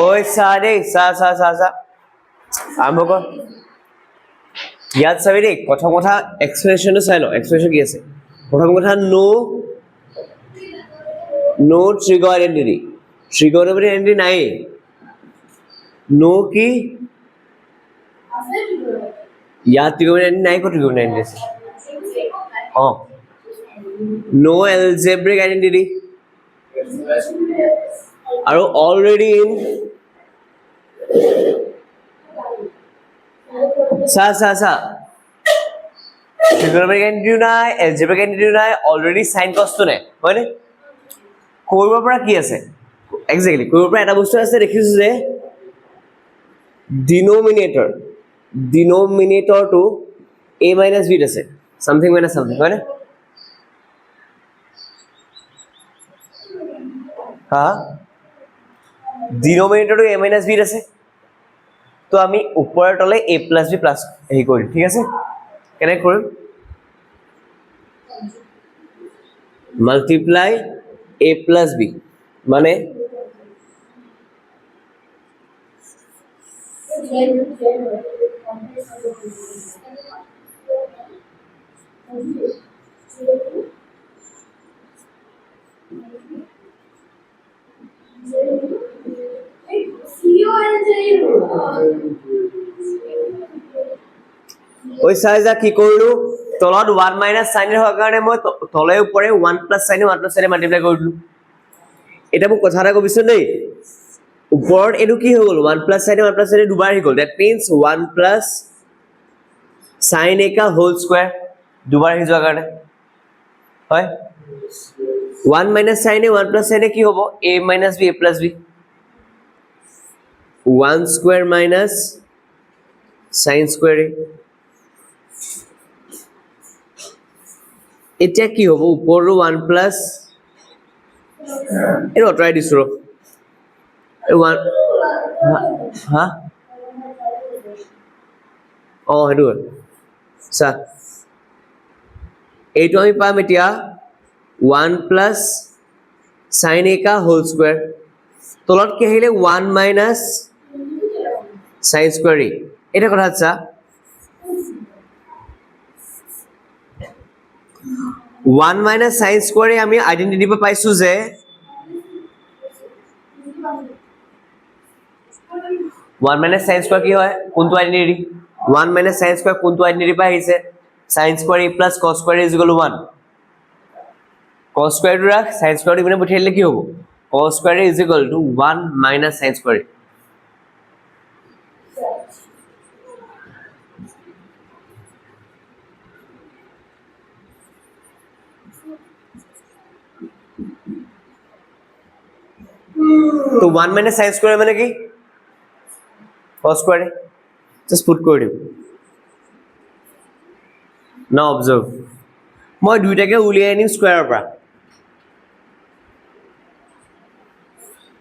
ओए सारे सा सा सा सा आरम्भ कर ইয়াত চাবি দেই প্ৰথম কথা এক্সপ্ৰেছনটো চাই ল এক্সপ্ৰেছন কি আছে প্ৰথম কথা নো ট্ৰিগাৰ আইডেন্টিটি নাই নো কি ইয়াত ট্ৰিগাৰ আইডেন্টিটি নাই ক'ত ট্ৰিগাৰ আইডেন্টিটি আছে নো এলজেব্ৰিক আইডেন্টিটি আৰু অলৰেডি ইন सा ट्रिगोनोमेट्रिक आइडेंटिटी নাই एलजेब्रिक आइडेंटिटी নাই অলৰেডি সাইন কষ্ট নাই হয়নে কৰিব পৰা কি আছে এক্স্যাক্টলি কৰিব পৰা এটা বস্তু আছে দেখিছো যে ডিনোমিনেটৰ টু a - b আছে সামথিং মাইনাস সামথিং হয়নে হা ডিনোমিনেটৰ টু a - b আছে তো আমি উপৰৰ তলে a + b প্লাস এই কৰিম ঠিক আছে কেনে কৰিম মাল্টিপ্লাই a + b মানে ওই সাইজা কি কৰিলো তলত 1 - sin এর হোৱাৰ কাৰণে মই তলে উপৰে 1 + sin 1 + sin মাল্টিপ্লাই কৰিলো এটা মোক কথা এটা কবিছো দেই উপৰত এটো কি হৈ গল 1 + sin 1 + sin দুবাৰ হৈ গল দ্যাট মিন্স 1 + sin a का होल स्क्वायर দুবাৰ হৈ যোৱাৰ কাৰণে হয় 1 - sin a 1 + sin a কি হ'ব a - b a + b 1 square minus sin square a এটা কি হ'ব উপৰৰ 1 প্লাস এর অটৰাই দিছো 1 হা হেতু সা এইটো আমি পাম এতিয়া 1 প্লাস sin a का होल स्क्वायर তলত কি আহিলে 1 minus sin square a এটা কথা আছে 1 minus sin square a আমি আইডেন্টিটি পা পাইছো যে 1 minus sin square কি হয় কোনটো আইডেন্টিটি 1 minus sin square কোনটো আইডেন্টিটি পা আহিছে sin square a plus cos square a = 1 cos square টো রাখ sin square ইমানে পঠিয়ালে কি হ'ব cos square a = 1 minus sin square a तो 1 minus sin square মানে কি cos square just put কৰি দিম now observe মই দুইটাকে উলিয়াই আনিম স্কয়াৰৰ পৰা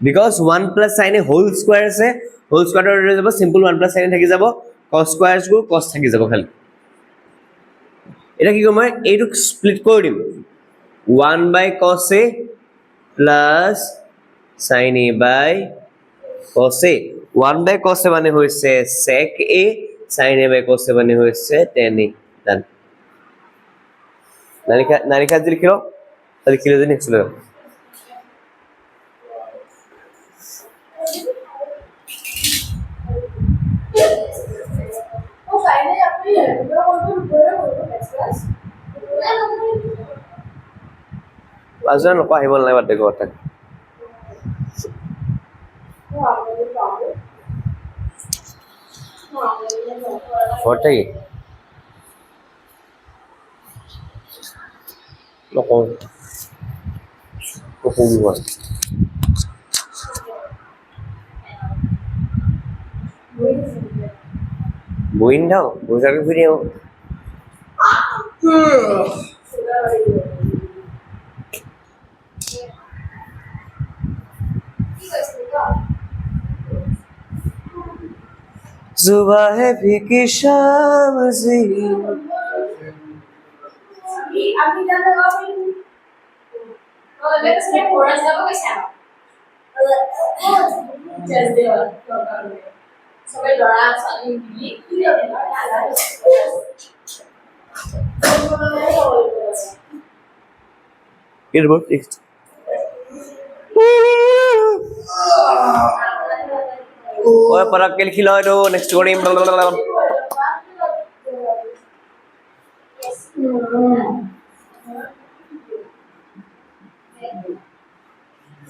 because 1 plus sin a whole square আছে whole square ৰ যাব simple 1 plus sin থাকি যাব cos squares গো cos থাকি যাব খালি এটা কি কম মই এইটো স্প্লিট কৰি দিম 1 by cos a plus sin a by cos a 1 by cos a মানে হৈছে sec a sin a by cos a মানে হৈছে tan a done নারিকা দিল কিলো তাহলে কিলো দিন চলে যাবে ও ফাইনালি আপনি এটা বলতে বলে ক্লাস আজন লোক আহিব নাই বাদ দেখো তাক ওটাই লোক cocoa Buin đâu, buổi ra cái video. जुबा है फीकी शाम सी আমি জানো আমি ও লেটস কোরাস যাব কইছে জাস্ট দেওয়া সবাই লড়া সালি মিলি কি হবে না Get about next. ओए पर अकेले खिलाओ दो next coding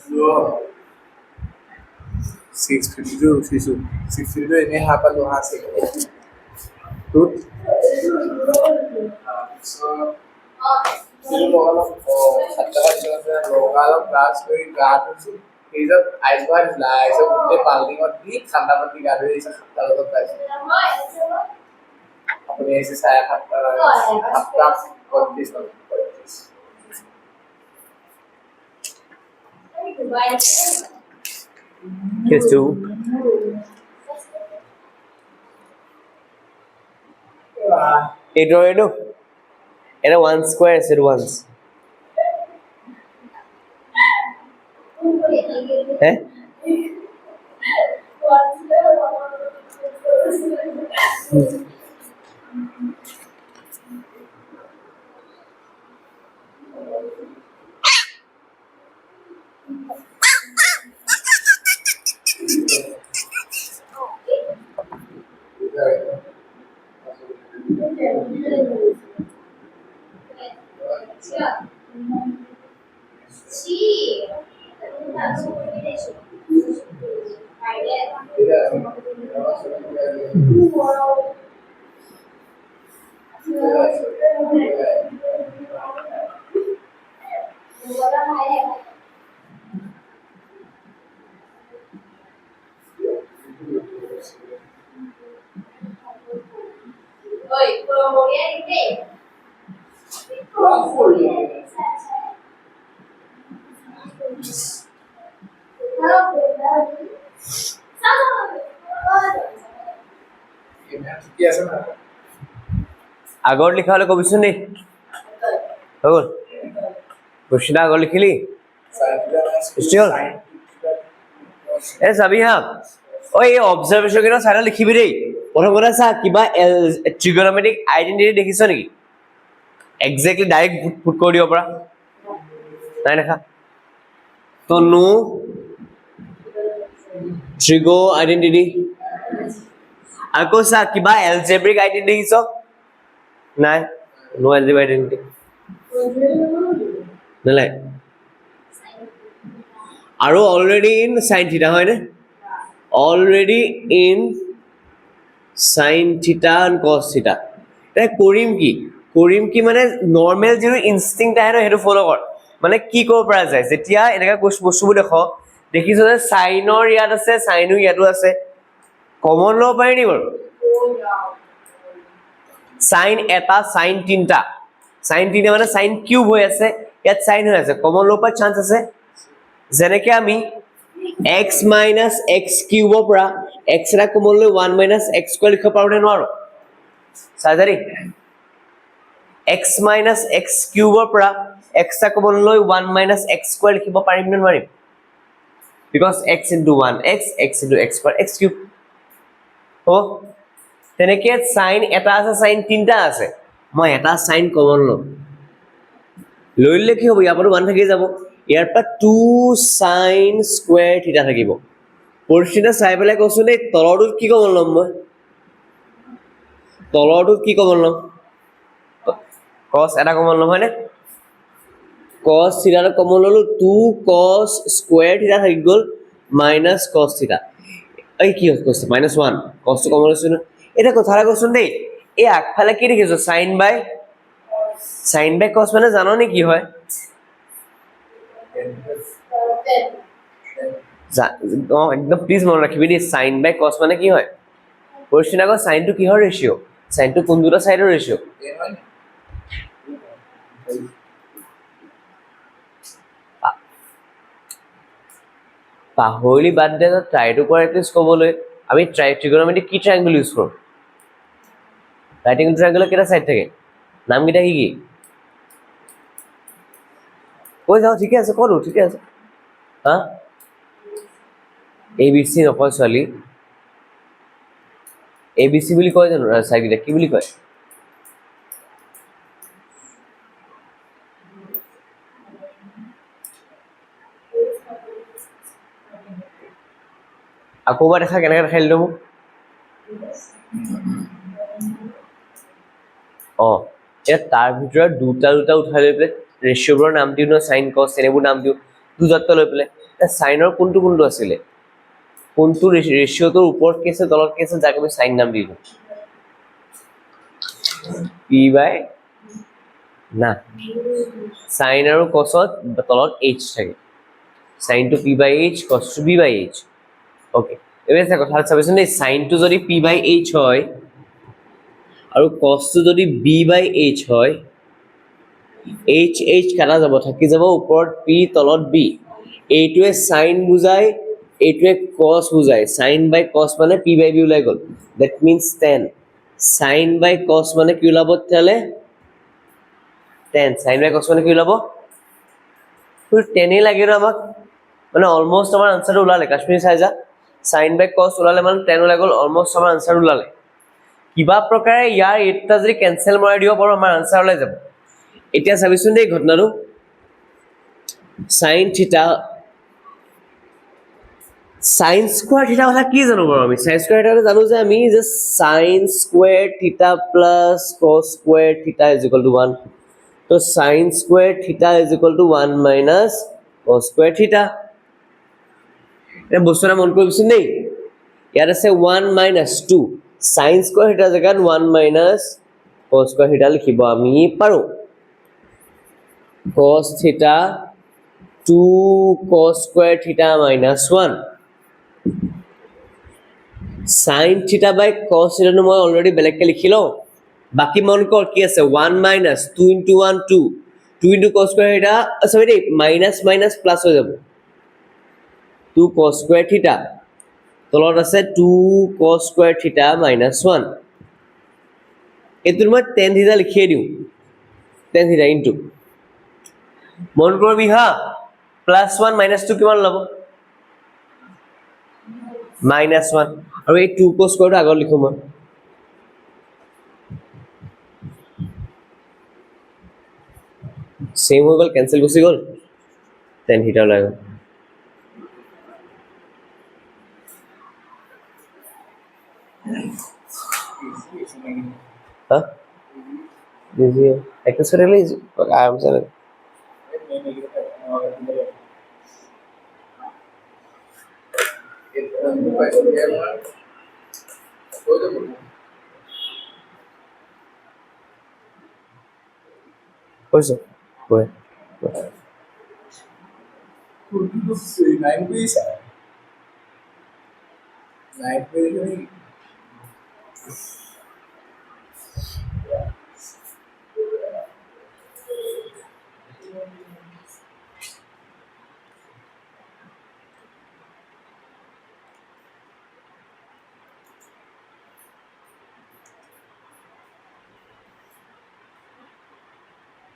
So 652 ini apa lo hasil? Tut. So ini lokalam lokalam class में गात है ये सब आइस बार लाए सब उनके पालने और भी खाना पत्ती गात है ये सब खाता होता है अपने ऐसे साया खाता खाता और this Yes, two. It a 1 square is it once. Eh? Oi, promover ini. আগৰ লিখা হলে কবিচোন দেই হ'ল কোশ্চিন আগৰ লিখিলি স্টিল এ চাবি হা ঐ এই অবজাৰভেশ্যন কেইটা চাই লিখিবি দেই প্ৰথম কথা চা কিবা ট্ৰিগনমেট্ৰিক আইডেন্টিটি দেখিছ নেকি এক্সেক্টলি ডাইৰেক্ট পুট কৰি দিব পৰা নাই দেখা তো নো ট্ৰিগো আইডেন্টিটি আকৌ চা কিবা এলজেব্ৰিক আইডেন্টিটি দেখিছ নাই নো এলজেব্ৰিক আইডেন্টিটি নালাগে আৰু অলৰেডি ইন সাইন থিটা হয়নে already in sine theta and cos theta এতিয়া কৰিম কি মানে নৰ্মেল যিটো ইনষ্টিংক্ট আহে ন সেইটো ফ'ল' কৰ মানে কি কৰিব পৰা যায় যেতিয়া এনেকুৱা বস্তুবোৰ দেখিছ যে চাইনৰ ইয়াত আছে চাইনো ইয়াতো আছে কমন ল'ব পাৰি নি বাৰু সাইন এটা সাইন তিনিটা মানে সাইন কিউব হৈ আছে ইয়াত সাইন হৈ আছে কমন ল'ব পৰা চান্স আছে যেনেকে আমি x minus x cube পৰা x এটা কমন লৈ 1 minus x square লিখিব পাৰো নে নোৱাৰো চাজাৰি x minus x cube পৰা x এটা কমন লৈ 1 minus x square লিখিব পাৰিম নে নোৱাৰিম because x into 1 x into x square x cube हो তেনেকে sin এটা আছে sin তিনটা আছে মই এটা sin কমন লইলে কি হ'ব ইয়াৰ পৰা 1 থাকি যাব ইয়াৰ পৰা 2 sin square থিটা থাকিব পৰিচিত চাই পেলাই কৈছো দেই তলৰটো কি কমন ল'ম মই তলৰটো কি কমন ল'ম cos এটা কমন ল'ম হয়নে cos থিটা কমন ল'লো 2 cos square থিটা থাকি গ'ল minus cos থিটা এই কি হৈছে -1 cos টো কমন লৈছো এটা কথা কৈছো দেই এই আগফালে কি দেখিছো sin by cos মানে জানো নে কি হয় একদম প্লিজ মন ৰাখিবি দেই sin by cos মানে কি হয় কোৱেশ্চন আগৰ sin টো কিহৰ ৰেশিও sin টো কোন দুটা সাইডৰ ৰেশিও পাহৰি বাদ দে ট্ৰাই টু কৰ এটলিষ্ট ক'বলৈ আমি ট্রিগোনোমেট্রি কি ট্রায়াঙ্গেল ইউজ কৰোঁ রাইট অ্যাঙ্গেল ট্রায়াঙ্গেলৰ কেইটা সাইড থাকে নামকেইটা কি কি কৈ যাওঁ ঠিকে আছে কৰো ঠিকে আছে হা ABC নকয় ছোৱালী ABC বুলি কয় জানো চাইকেইটা কি বুলি কয় আকৌ এবাৰ দেখা কেনেকৈ দেখাই দিলো মোক এতিয়া তাৰ ভিতৰত দুটা দুটা উঠাই লৈ পেলাই ৰেচিঅ'বোৰৰ নাম দিওঁ ন সাইন কস এনেবোৰ নাম দিওঁ দুটাত লৈ পেলাই সাইনৰ কোনটো কোনটো আছিলে কোনটো ৰেচিঅ'টোৰ ওপৰত কি আছে তলত কি আছে যাক আমি সাইন নাম দিওঁ পি বাই না সাইন আৰু কসত তলত h থাকে সাইনটো p বাই h কসটো b বাই h ওকে এবাৰ এটা কথা চাবিচোন এই সাইনটো যদি p বাই h হয় আৰু কসটো যদি b বাই h হয় h h কাটা যাব থাকি যাব ওপৰত p তলত b এইটোৱে সাইন বুজাই এইটোৱে কস বুজাই সাইন বাই কস মানে p বাই b ওলাই গল that means tan sine by cos মানে কি ওলাব তেলে tan সাইন বাই কস মানে কি ওলাব তো tan এ লাগে না আমাক মানে অলমোস্ট আমাৰ আনসাৰটো ওলালে কাশ্মীৰ চাইজা সাইন বাই কস ওলালে মানে tan ওলাই গল অলমোস্ট আমাৰ আনসাৰ ওলালে কিবা প্ৰকাৰে ইয়াৰ এটা যদি কেনসেল মৰাই দিব পাৰো আমাৰ আনসাৰ ওলাই যাব এতিয়া চাবিচোন দেই ঘটনাটো sin theta sin square theta কথা কি জানো বাৰু আমি sin স্কয়ার থিটা জানো যে আমি যে sin square theta plus cos square theta = 1 তো sin square theta = 1 minus cos square theta এটা বস্তুটা মন কৰিবচোন দেই ইয়াত আছে 1 মাইনাস 2 sin স্কয়ার থিটা জায়গাত 1 মাইনাস cos স্কয়ার থিটা লিখিব আমি পাৰো cos theta 2 cos square theta minus 1 sin theta by cos theta নো মই অলৰেডি বেলেগকে লিখিলো বাকি মন কৰ কি আছে 1 minus 2 into 1 2 2 into cos square theta sorry দেই মাইনাস মাইনাস প্লাস হৈ যাব 2 cos square theta তলত আছে 2 cos square theta minus 1 এতুৰ মই tan theta লিখিয়ে দিও tan theta into মন কৰবি হা +1 -2 কিমান লব -1 আৰু এই 2 cos স্কয়াৰটো আগত লিখো মই সেম হৈ গল কেনসেল গুচি গল tan থিটা ওলাই গল হা দিজি একটা সরে লে আরাম সে Cosa? Pues.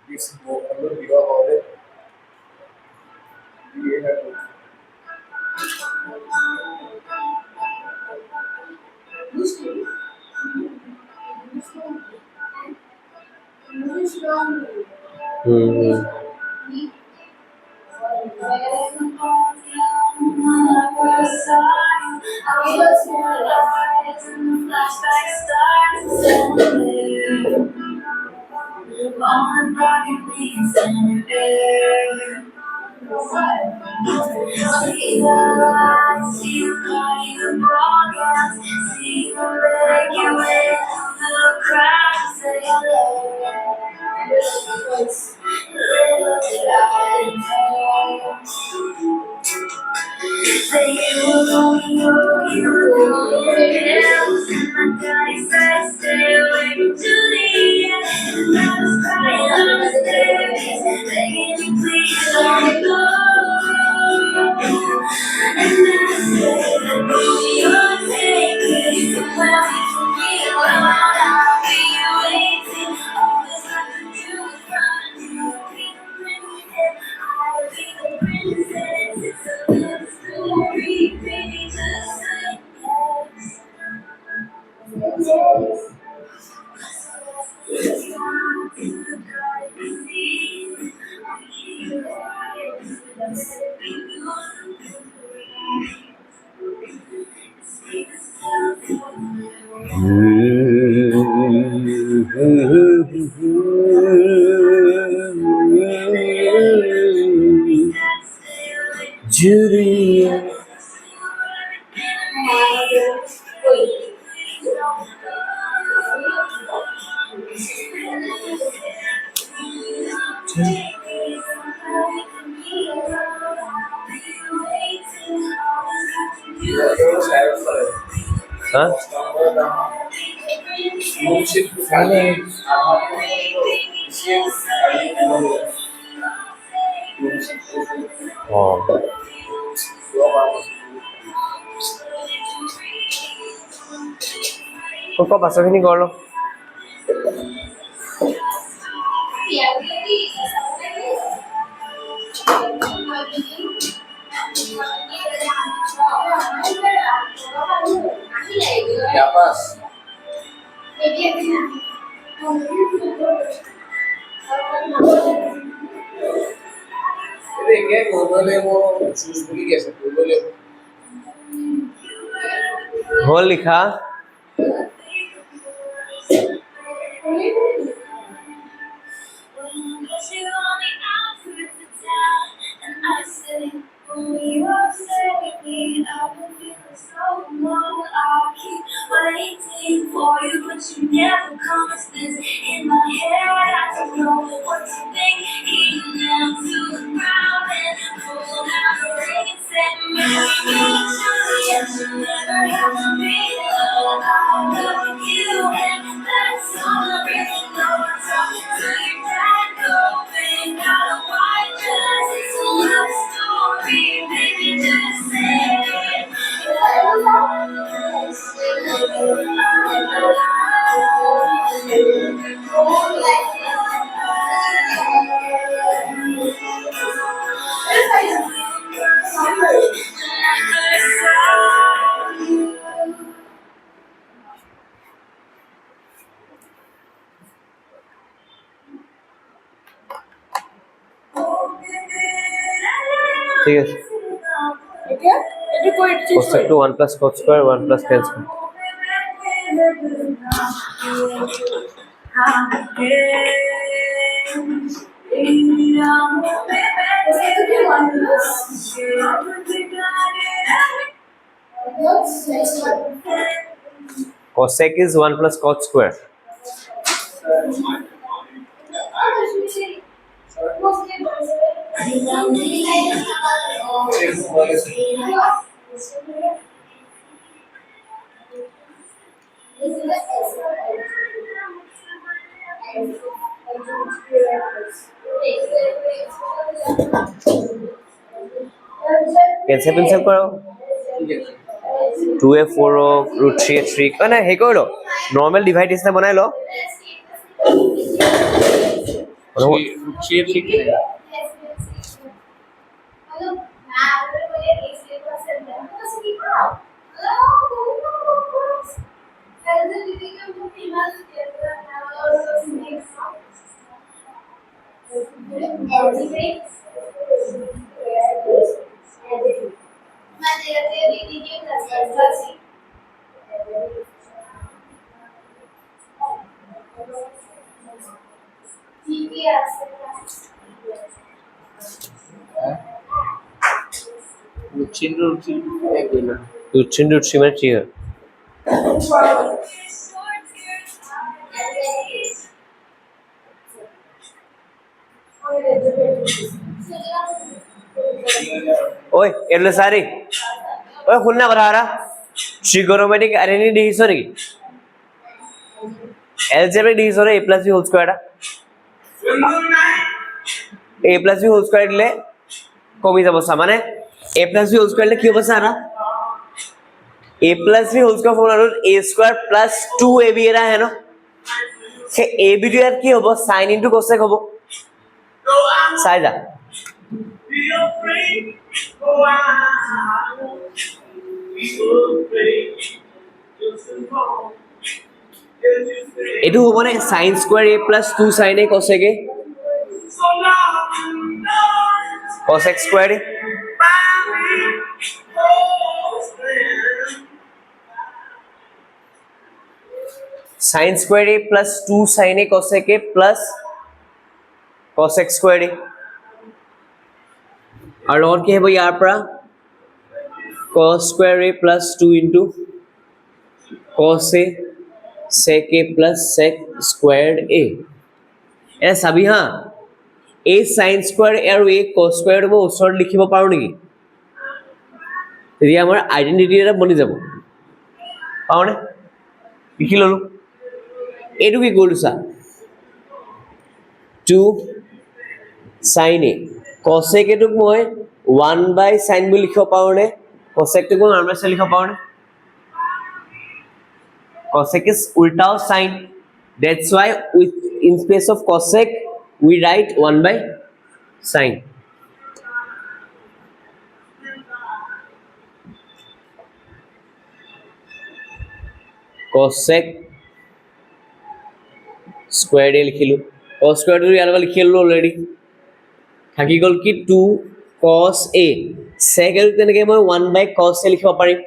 It's more about it. And Julia. Huh? Oh. Kok pasok ini kalau Ya pas. Ini kayak Google mau choose beli कैसे Google होल लिखा Waiting for you, but you never come. It's in my head. I don't know what to think. Heat down to the ground and pull down the ring and set me free. Yes, you never have to be alone. I love you, and that's all I really know. I'm talking to your dad, going out of white dress. It's a love story, baby. Just say it. ঠিক আছে cosec to 1 plus cos square 1 plus tan square cosec is 1 plus cos square cancel pencil करो 2a 4 root 3a 3 ना हे करो normal divide इसने बनाए लो root 3 root 3 में 3 है ओए એટલે સારી ओए खुलना बरारा trigonometric identity division रे algebraic division a plus b whole square a plus b whole square ले কমি যাব মানে a plus b whole square ले কি হবে সারা a plus b whole square formula a square plus 2ab এরা है না সে ab টু আর কি হবে sin into cosec হবে সাই যা এইটো হ'ব নে sin square a plus 2 sin a cosec a cosec square a sin square a plus 2 sin a cosec a plus cosec square a আৰু লগত কি হ'ব ইয়াৰ পৰা cos square a plus 2 into cos a sec a plus sec squared a এ চাবি হা a sin square a আৰু a cos square মই ওচৰত লিখিব পাৰো নেকি তেতিয়া আমাৰ আইডেন্টিটি এটা বনি যাব পাওনে লিখি ললো এইটো কি কৰিলো চা 2 sin a cosec এটোক মই 1 by sin বুলি লিখিব পাৰো নে cosec টোক মই 1 by sin লিখিব পাৰো নে cosec is ulta of sin that's why with in place of cosec we write 1 by sin cosec squared a লিখিলো cos squared টো ইয়াৰ লগত লিখিলো অলৰেডি থাকি গল কি 2 cos a sec এর তেনেকে মই 1 by cos a লিখিব পাৰিম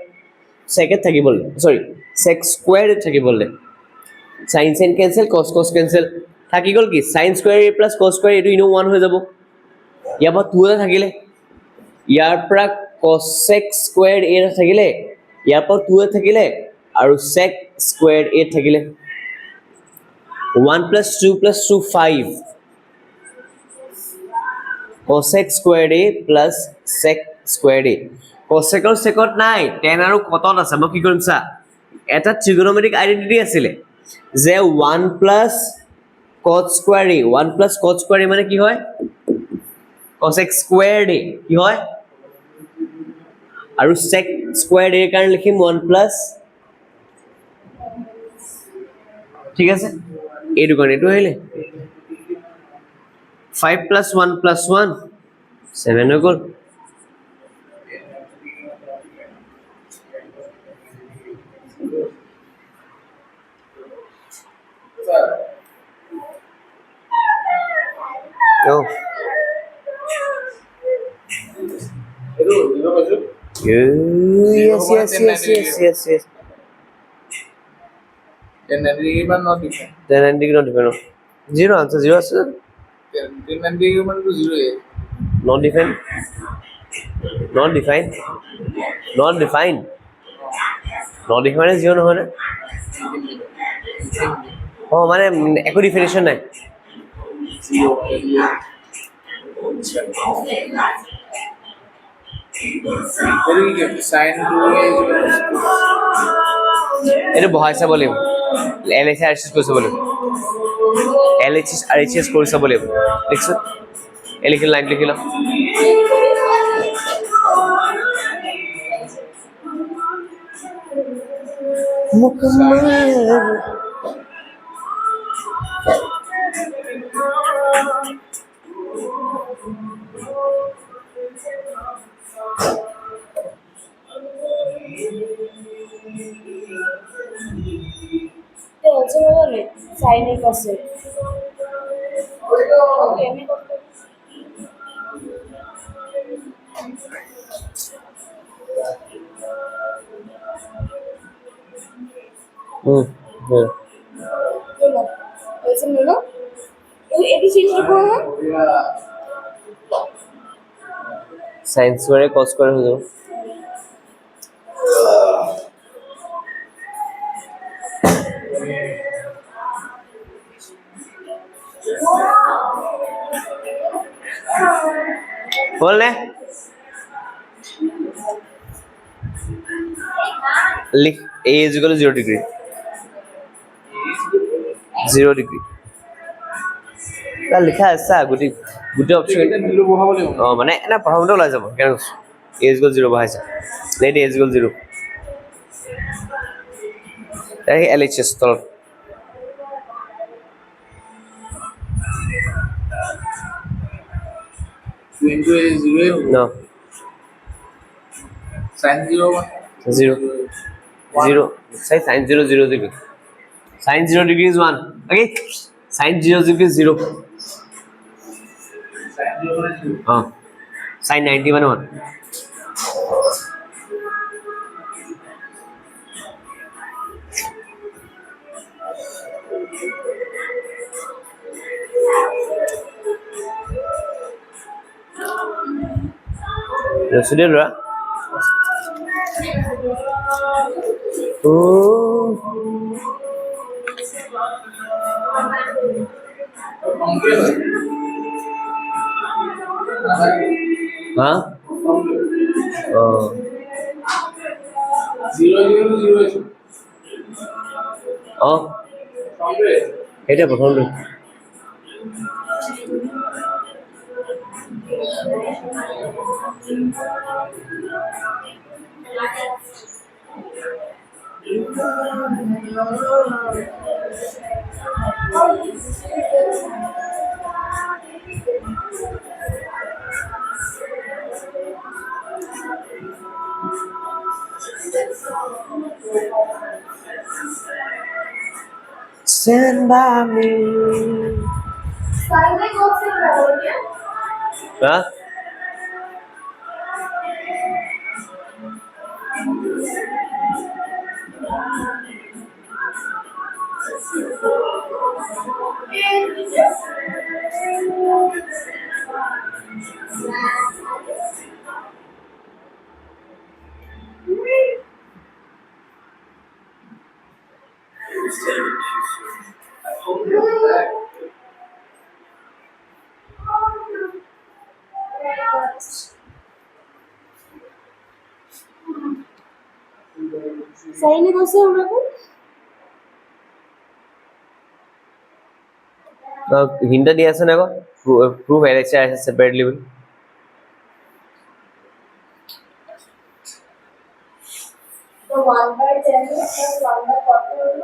sec এ থাকিবল সৰি sec squared থাকিবল sin sin cancel cos cos cancel থাকি গল কি sin square a plus cos square এটো ইনো 1 হৈ যাব ইয়াৰ পৰা 2 থাকিলে ইয়াৰ পৰা cosec squared a থাকিলে ইয়াৰ পৰা 2 থাকিলে আৰু sec squared a থাকিলে 1 plus 2 plus 2 5 cosec squared a plus sec squared a cosec और sec নাই tan আৰু cot আছে মই কি কৰিম চা এটা trigonometric identity আছিলে যে 1 plus cot squared a 1 plus cot squared a মানে কি হয় cosec squared a কি হয় আৰু sec squared a কাৰণ লিখিম 1 plus ঠিক আছে এইটো কাৰণে এইটো হইলে 5 plus 1 plus 1 7 হৈ গল Oh. Yes. Then human not different. Then ending not different. Zero answer. Zero answer. Then human to 0 a. Not defined. Not defined. Not defined. Not defined is zero নহয় না oh মানে একো definition নাই Sin 2 এটা বহাই চাব লাগিব LH আৰএইচ কৰি চাব লাগিব এলএইচ আৰএইচ কৰি চাব লাগিব দেখছো এই লিখিল line লিখিল Sin a cosec. Okay, मैं करता হুম हूँ। वैसे मिलो ये भी चीज रखो ना sin square cos square হৈ যাব बोल ने लिख a is equal to 0 degree 0 degree তা লিখা আছে গুটি গুটি অপশন দিলো বহাব লাগিব মানে না প্ৰথমতে ওলাই যাব কেন a is equal to 0 বহাইছে let a is equal to 0 তাই LHS তলত into a 0 no sin 0 0 0 say sin 0 0 degree sin 0 degree is 1. Okay, sin 0 degree is 0. Sin 90 মানে 1. Rasude ra. Oh. Huh? Oh. 0 0 0 আছে Oh. কমপ্লিট এটা প্রথম রূপ। Stand by me. Sign में कौन से बराबर क्या Huh? साइन में कौन से हम लोग হিন্টটা দিয়ে আছে না গো প্রুফ এলএসএ আছে সেপারেটলি বলে तो 1/10 plus 1/40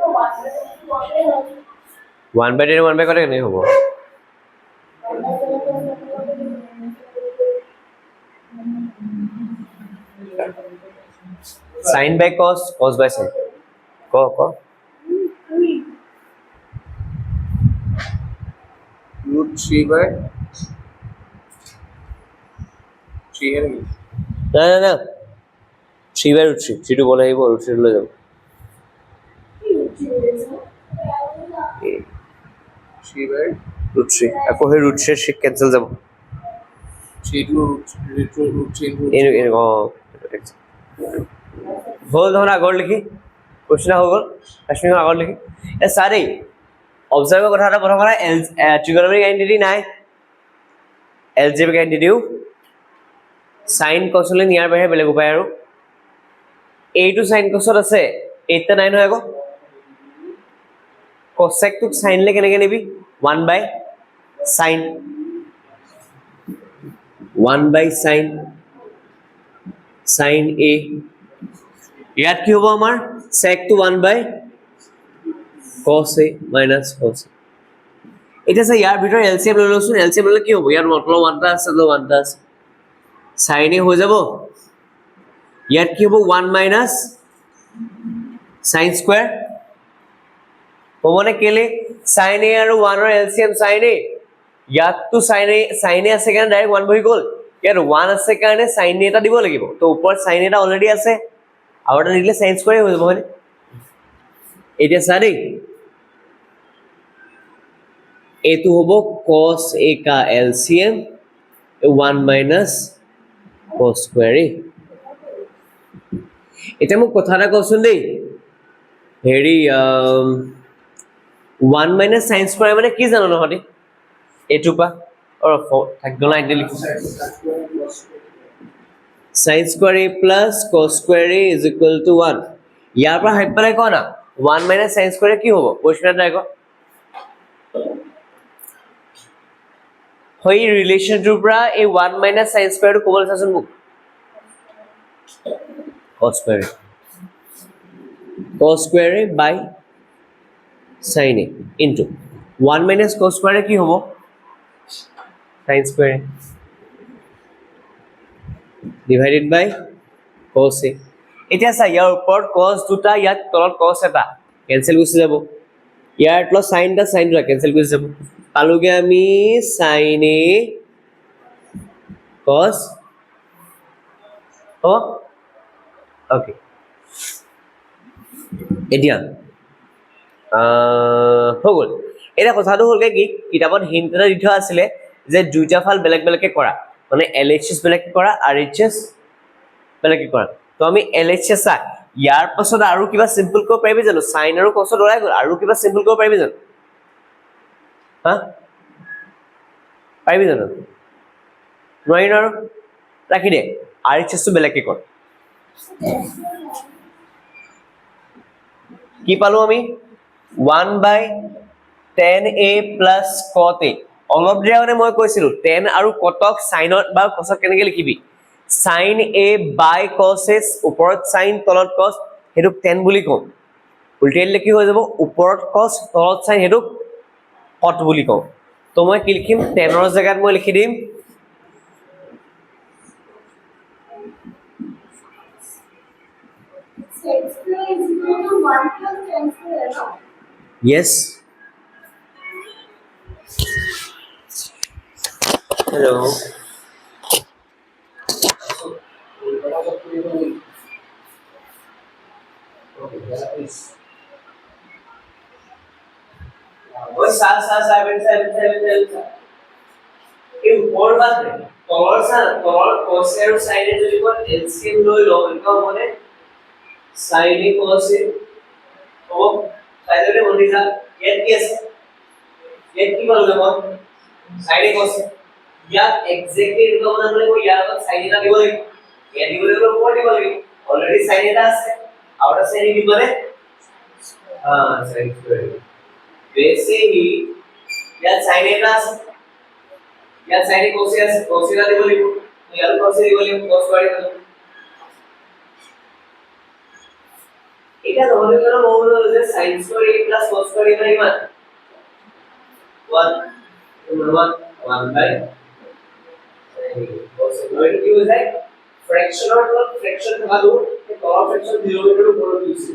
होगा 1/10 होगा 1 বাই 10 1 বাই কত কেনে হ'ব sin by cos cos by sin ক root 3 by 3 এর না না না 3 বাই √3 3 টু বলে আহিব √3 লৈ যাব 3 by √3 আকৌ হে √3 শিক কেনসেল যাব 3 to root 3 এনে হল ধৰা আগৰ লিখি কোশ্চেন হৈ গল কাশ্মীৰ আগৰ লিখি এ সারে অবজার্ভ কথা এটা প্ৰথম কথা ট্ৰিগোনোমেট্ৰিক আইডেন্টিটি নাই এলজেব্ৰিক আইডেন্টিটিও সাইন কসলে নিয়াৰ বাহিৰে বেলেগ উপায় আৰু এইটো সাইন কসত আছে 8 টা 9 হয় আকৌ cosec টুক সাইন লে কেনেকে নিবি 1 by sine 1 by sine sine a ইয়াত কি হ'ব আমাৰ sec to 1 by cos a minus cos a এটা আছে ইয়াৰ ভিতৰত এলসিএম লৈ লওঁচোন এলসিএম ললে কি হ'ব ইয়াৰ মতলব 1 টা আছে তো 1 টা আছে sin a হৈ যাব ইয়াত কি হ'ব 1 মাইনাস sin স্কয়াৰ হ'বনে কেলে sin a আৰু 1 ৰ এলসিএম sin a ইয়াত তো sin a আছে কাৰণে ডাইৰেক্ট 1 বহি গ'ল ইয়াত 1 আছে কাৰণে sin a এটা দিব লাগিব তো ওপৰত sin a এটা অলৰেডি আছে আৰু এটা দিলে sin স্কয়াৰ হৈ যাব মানে এটা সারি এটো হবো cos a का LCM 1 minus cos square a এটা মোক কথাটা কওঁচোন দেই হেৰি 1 minus sin square মানে কি জানো নহতে এটো পা অৰ থাকিল না আইডি লিখো sin square a plus cos square a is equal to 1 ইয়াৰ পৰা হাইট পালে কোনা 1 minus sin square কি হ'ব কোশ্চেনটা দেখো হই ৰিলেশন টু পৰা এই 1 minus sin square কোবল চাচোন মোক cos square a by sin a into 1 minus cos square কি হ'ব sin square a divided by cos a এটা চাই ইয়াৰ ওপৰত cos দুটা ইয়াত তলত cos এটা ক্যান্সেল গুছি যাব ইয়াৰ প্লাছ সাইন এটা সাইন দুটা কেনসেল কৰি যাব পালোগে আমি সাইন এ cos হ'ব ওকে এতিয়া হৈ গ'ল এটা কথাটো হ'লগে কি কিতাপত হিন্ট এটা দি থোৱা আছিলে যে দুইটা ফাল বেলেগ বেলেগকে কৰা মানে LHS বেলেগকে কৰা RHS বেলেগকে কৰা তো আমি LHS চা ইয়াৰ পাছত আৰু কিবা সিম্পল কৰিব পাৰিবি জানো সাইন আৰু cos ওলাই গ'ল আৰু কিবা সিম্পল কৰিব পাৰিবি জানো হা পাৰিবি জানো নোৱাৰি আৰু ৰাখি দে RHS টো বেলেগকে কৰ কি পালো আমি 1/10a plus cot a অলপ দিয়া মানে মই কৈছিলো 10 আৰু cotক সাইনত বা cosক কেনেকৈ লিখিবি sin a by cos a ওপৰত sin তলত cos হেতু 10 বুলি কম উল্টেলে কি হৈ যাব ওপৰত cos তলত sin হেতু cot বুলি কম তো মই কি লিখিম 10 ৰ জায়গাত মই লিখি দিম Yes. Hello. Oi, seven. এই ওপৰ বাদ তলৰ cos আৰু sin এ যদি কোন LCM লৈ লও এনেকুৱা মানে sin a cos a ও সাইডে বনি যা ইয়াত কি আছে ইয়াত কি বলবে মই sin a cos a ইয়াত এক্স্যাক্টলি এনেকুৱা বনাবলে মই ইয়াৰ আগত sin এটা দিব লাগিব ইয়াত দিব লাগিব ওপৰ দিব লাগিব অলৰেডি sin এটা আছে আউটাৰ sin কি বলে sin স্কয়ার वैसे ही ইয়াত sin এটা আছে ইয়াত sin a cos a আছে cos a দিব লাগিব ইয়াত cos a দিব লাগিব cos স্কয়ার দিব এটা ধরে গেল মৌল যে sin square a plus cos square a Iman 1 by cos square কি হয়ে যায় ফ্র্যাকশন অর ফ্র্যাকশন থাকা দূর এই তল ফ্র্যাকশন 0 এর উপর দিয়েছে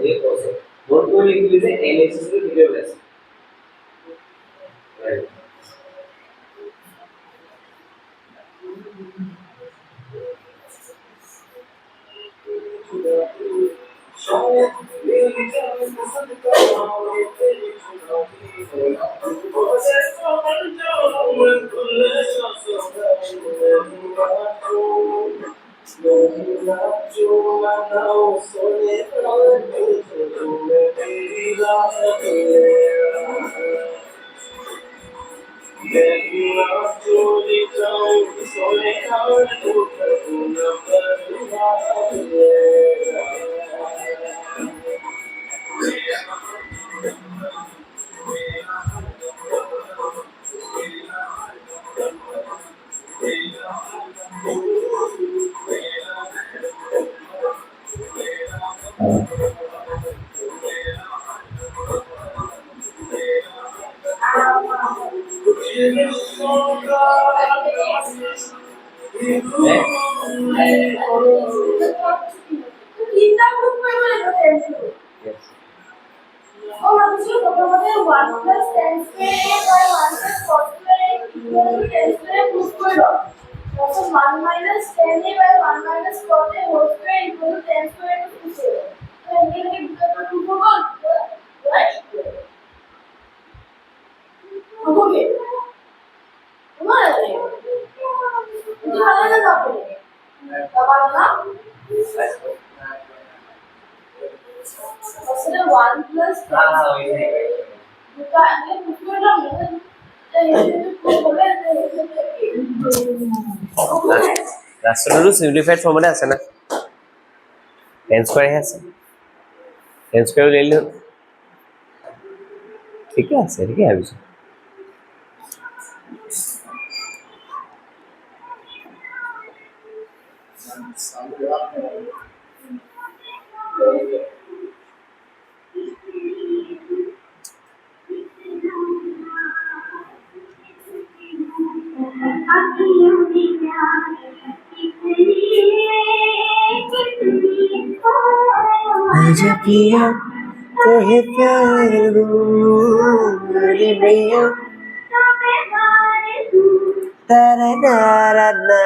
এই cos মোট কোন লিখলি যে LHS এর ভিডিও আছে রাষ্ট্রটো সিম্পলিফাইড ফর্মতে আছে না n স্কয়ার আছে n স্কয়ার লেলে ঠিক আছে ঠিক আছে आजा पिया तोहे प्यार दूं मेरी मैया तारा नारा ना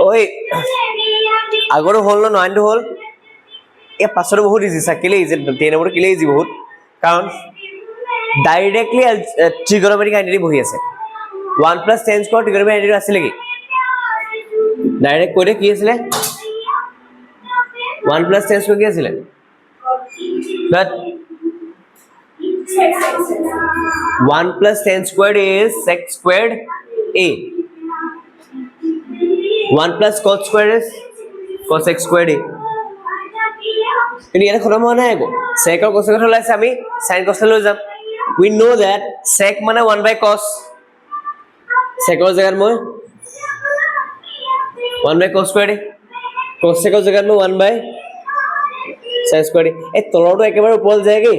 ঐ আগৰো হ'ল ন 9টো হ'ল এই পাছতো বহুত ইজি কেলে ইজি 10 নম্বৰটো কেলে ইজি বহুত কাৰণ ডাইৰেক্টলি ট্ৰিগনোমেট্ৰিক আইডেন্টিটি বহি আছে 1 + 10 স্কয়াৰ ট্ৰিগনোমেট্ৰিক আইডেন্টিটি আছিল কি ডাইৰেক্ট কৈ দে কি আছিল 1 + 10 স্কয়াৰ কি আছিল but 1 + 10 squared is sec squared a 1 + cos squared is cos x squared a কিন্তু ইয়াতে খতম হোৱা নাই আকৌ sec আৰু cos কথা ওলাইছে আমি sin cos লৈ যাম we know that sec মানে 1/cos sec ৰ জাগাত মই 1/cos squared a cos sec ৰ জাগাত মই 1/sin squared a এই তলৰটো একেবাৰে ওপৰত যায়গে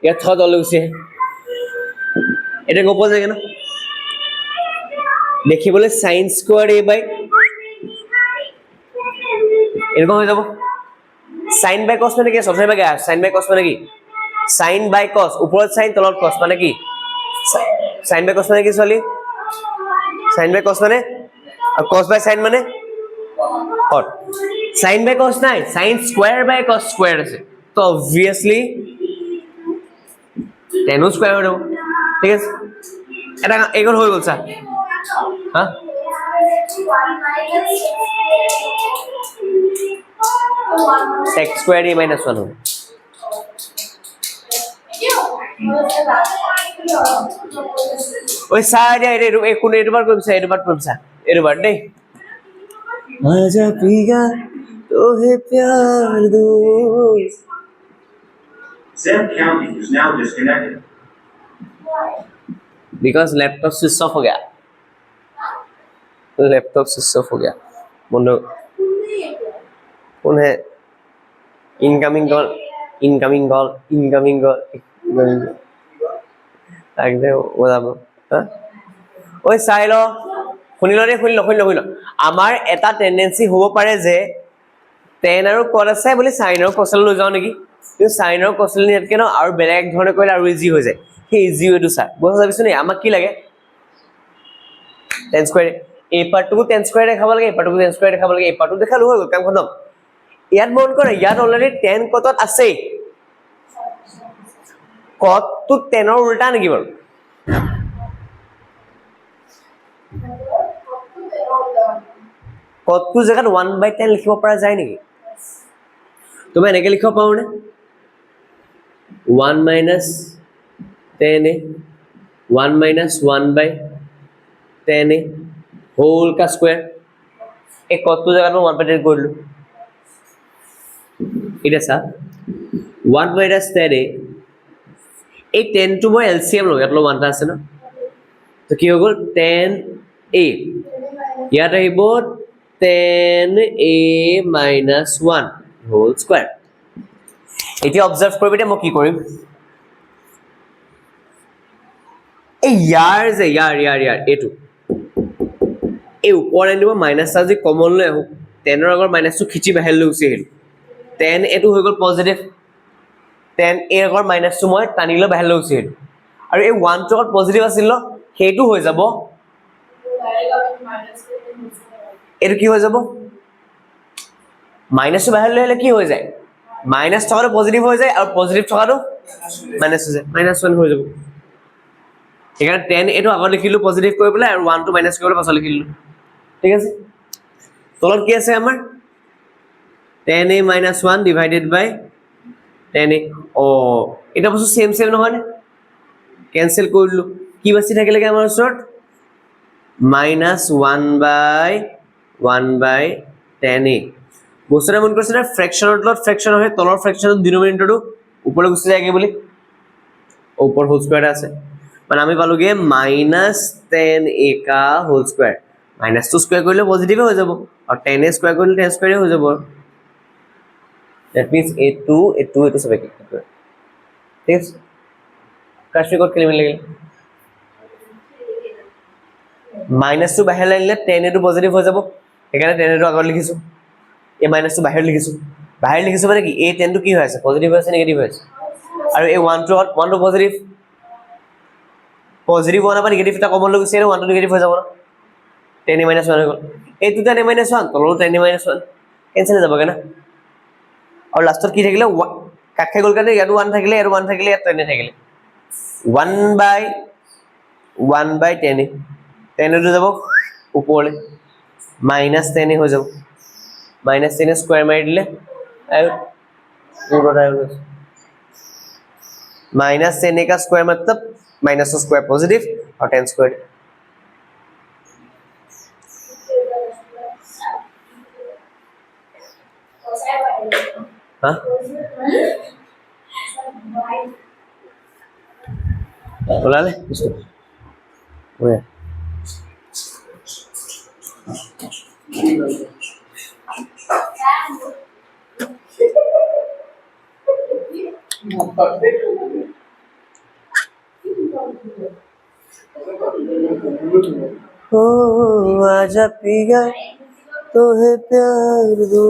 ইয়াত থ তললৈ গুচি আহে এটা ওপৰত যায়গে ন দেখিবলৈ sin squared a by এরকম হয়ে যাব sin by cos মানে কি সবসময় ভাগে sin by cos মানে কি sin by cos উপৰত sin তলত cos মানে কি sin by cos মানে কি চলি sin by cos মানে আর cos by sin মানে হট sin by cos নাই sin square by cos square আছে তো obviously tan square হৈ যাব ঠিক আছে এটা এইখন হৈ গল স্যার হ্যাঁ sec square a minus 1 হবে ওই সাইডে এই কোন এরবার করব স্যার এরবার করব স্যার এরবার দেই आजा पिया तोहे प्यार दूं Sam County is now disconnected. because laptop switch off हो गया लैपटॉप स्विच ऑफ हो गया बोलो कौन है incoming call incoming call incoming call তাকদে ওলাব ওই চাই ল শুনিল দে শুনিল আমাৰ এটা টেন্ডেন্সি হ'ব পাৰে যে tan আৰু cos আছে বুলি sin আৰু cos লৈ যাও নেকি কিন্তু sin আৰু cos নিয়তকে ন আৰু বেলেগ ধৰণে কৰিলে আৰু ইজি হৈ যায় সেই ইজি ওয়েটো চাই বুঝা যাবিছ নে আমাক কি লাগে tan square এই পাৰ্টটো tan square দেখাব লাগে এই পাৰ্টটো tan square দেখাব লাগে এই পাৰ্টটো দেখালো হৈ গল কাম খতম ইয়াত মন কৰা ইয়াত অলৰেডি tan কতত আছে cot তো tan ৰ উল্টা নেকি বাৰু cot তো জায়গাত 1/10 লিখিব পৰা যায় নেকি তুমি এনেকৈ লিখিব পাও নে 1 - 10a 1 - 1/10a होल का स्क्वायर एक cot तो जगह में 1/10 कर लो इधर सा 1 - 10a एक 10 to मैं LCM लो यार लो 1 टा আছে না তো কি হল 10a ইয়াত আহিব 10a - 1 হোল স্কয়ার এতিয়া অবজাৰ্ভ কৰিবি দে মই কি কৰিম এই ইয়াৰ যে ইয়াৰ এইটো এই ওপৰ এণ্ড মাইনাছ এটা যদি কমন লৈ আহোঁ 10 ৰ আগৰ মাইনাছটো খিচি বাহিৰ লৈ গুচি আহিলোঁ 10 এইটো হৈ গ'ল পজিটিভ 10 এ আগৰ মাইনাছটো মই টানি লৈ বাহিৰ লৈ গুচি আহিলোঁ আৰু এই 1 টো আগত পজিটিভ আছিল ন সেইটো হৈ যাব এইটো কি হৈ যাব মাইনাছটো বাহিৰ লৈ আহিলে কি হৈ যায় মাইনাছ থকাটো পজিটিভ হৈ যায় আৰু পজিটিভ থকাটো মাইনাছ হৈ যায় -1 হৈ যাব এখানে 10 এটো আগত লিখিলো পজিটিভ কৰি পেলাই আৰু 1 টো মাইনাস কৰি পাছত লিখিলো ঠিক আছে তলত কি আছে আমাৰ 10a - 1 ডিভাইডেড বাই 10a ও এটা বস্তু সেম নহয় নে ক্যান্সেল কৰিলো কি বাছি থাকিলে আমাৰ ওচৰত -1 বাই 10a বস্তুটা মন কৰিছে না ফ্ৰেকশনৰ তলত ফ্ৰেকশন হয় তলৰ ফ্ৰেকশনৰ ডিনোমিনেটৰটো ওপৰলৈ গুচি যায়গে বুলি ওপৰ হোল স্কয়াৰ আছে মানে আমি পালোগে -10a का होल स्क्वायर -2 স্কয়ার কৰিলে পজিটিভ হৈ যাব আৰু 10a স্কয়ার কৰিলে 10 স্কয়ার হৈ যাব দ্যাট মিন্স a2 সবে কি ঠিক আছে কাশি কোড খেলি মিলে -2 বাহিৰ লাইলে 10a টো পজিটিভ হৈ যাব এখানে 10a টো আগত লিখিছো a -2 বাহিৰ লিখিছো মানে কি a 10 টো কি হৈ আছে পজিটিভ হৈ আছে নেগেটিভ হৈ আছে আৰু এই 1 টো পজিটিভ পজিটিভ 1 বা নেগেটিভ এটা কমন লৈ গুছি আহিলে 1 টো নেগেটিভ হৈ যাব না 10a - 1 হৈ গ'ল এইটো 10a - 1 তলৰ 10a - 1 কেনসেল হৈ যাবগে না আৰু লাষ্টত কি থাকিলে কাটখাই গ'ল কাৰণে ইয়াত 1 থাকিলে আৰু 1 থাকিলে ইয়াত 10 থাকিলে 1 বাই 10a 10 হৈ যাব ওপৰলে -10a হৈ যাব -10a স্কয়ার মাৰি দিলে আৰু পুরোটা হৈ গ'ল -10a का स्क्वायर मतलब -2 स्क्वायर पॉजिटिव और 10 स्क्वायर हाँ बोला ले इसको ओए ओ आजा पिया तोहे प्यार दो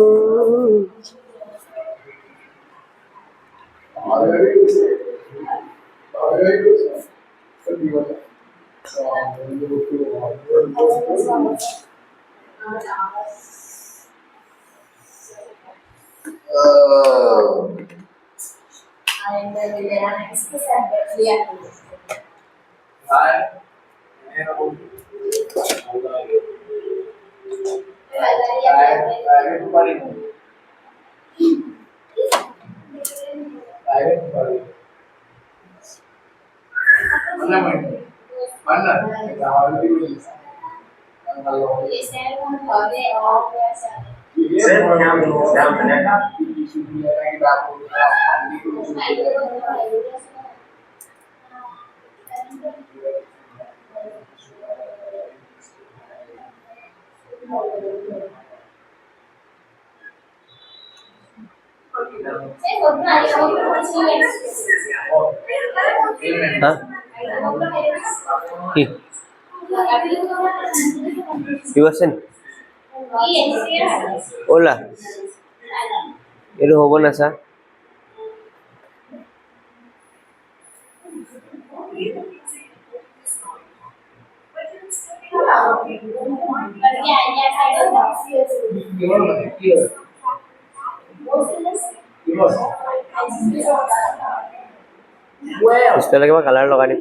Self-counting is now connected. हाँ কি বলছেন ওলা এটো হবো না স্যার इसके लगे मैं कलर लगा दी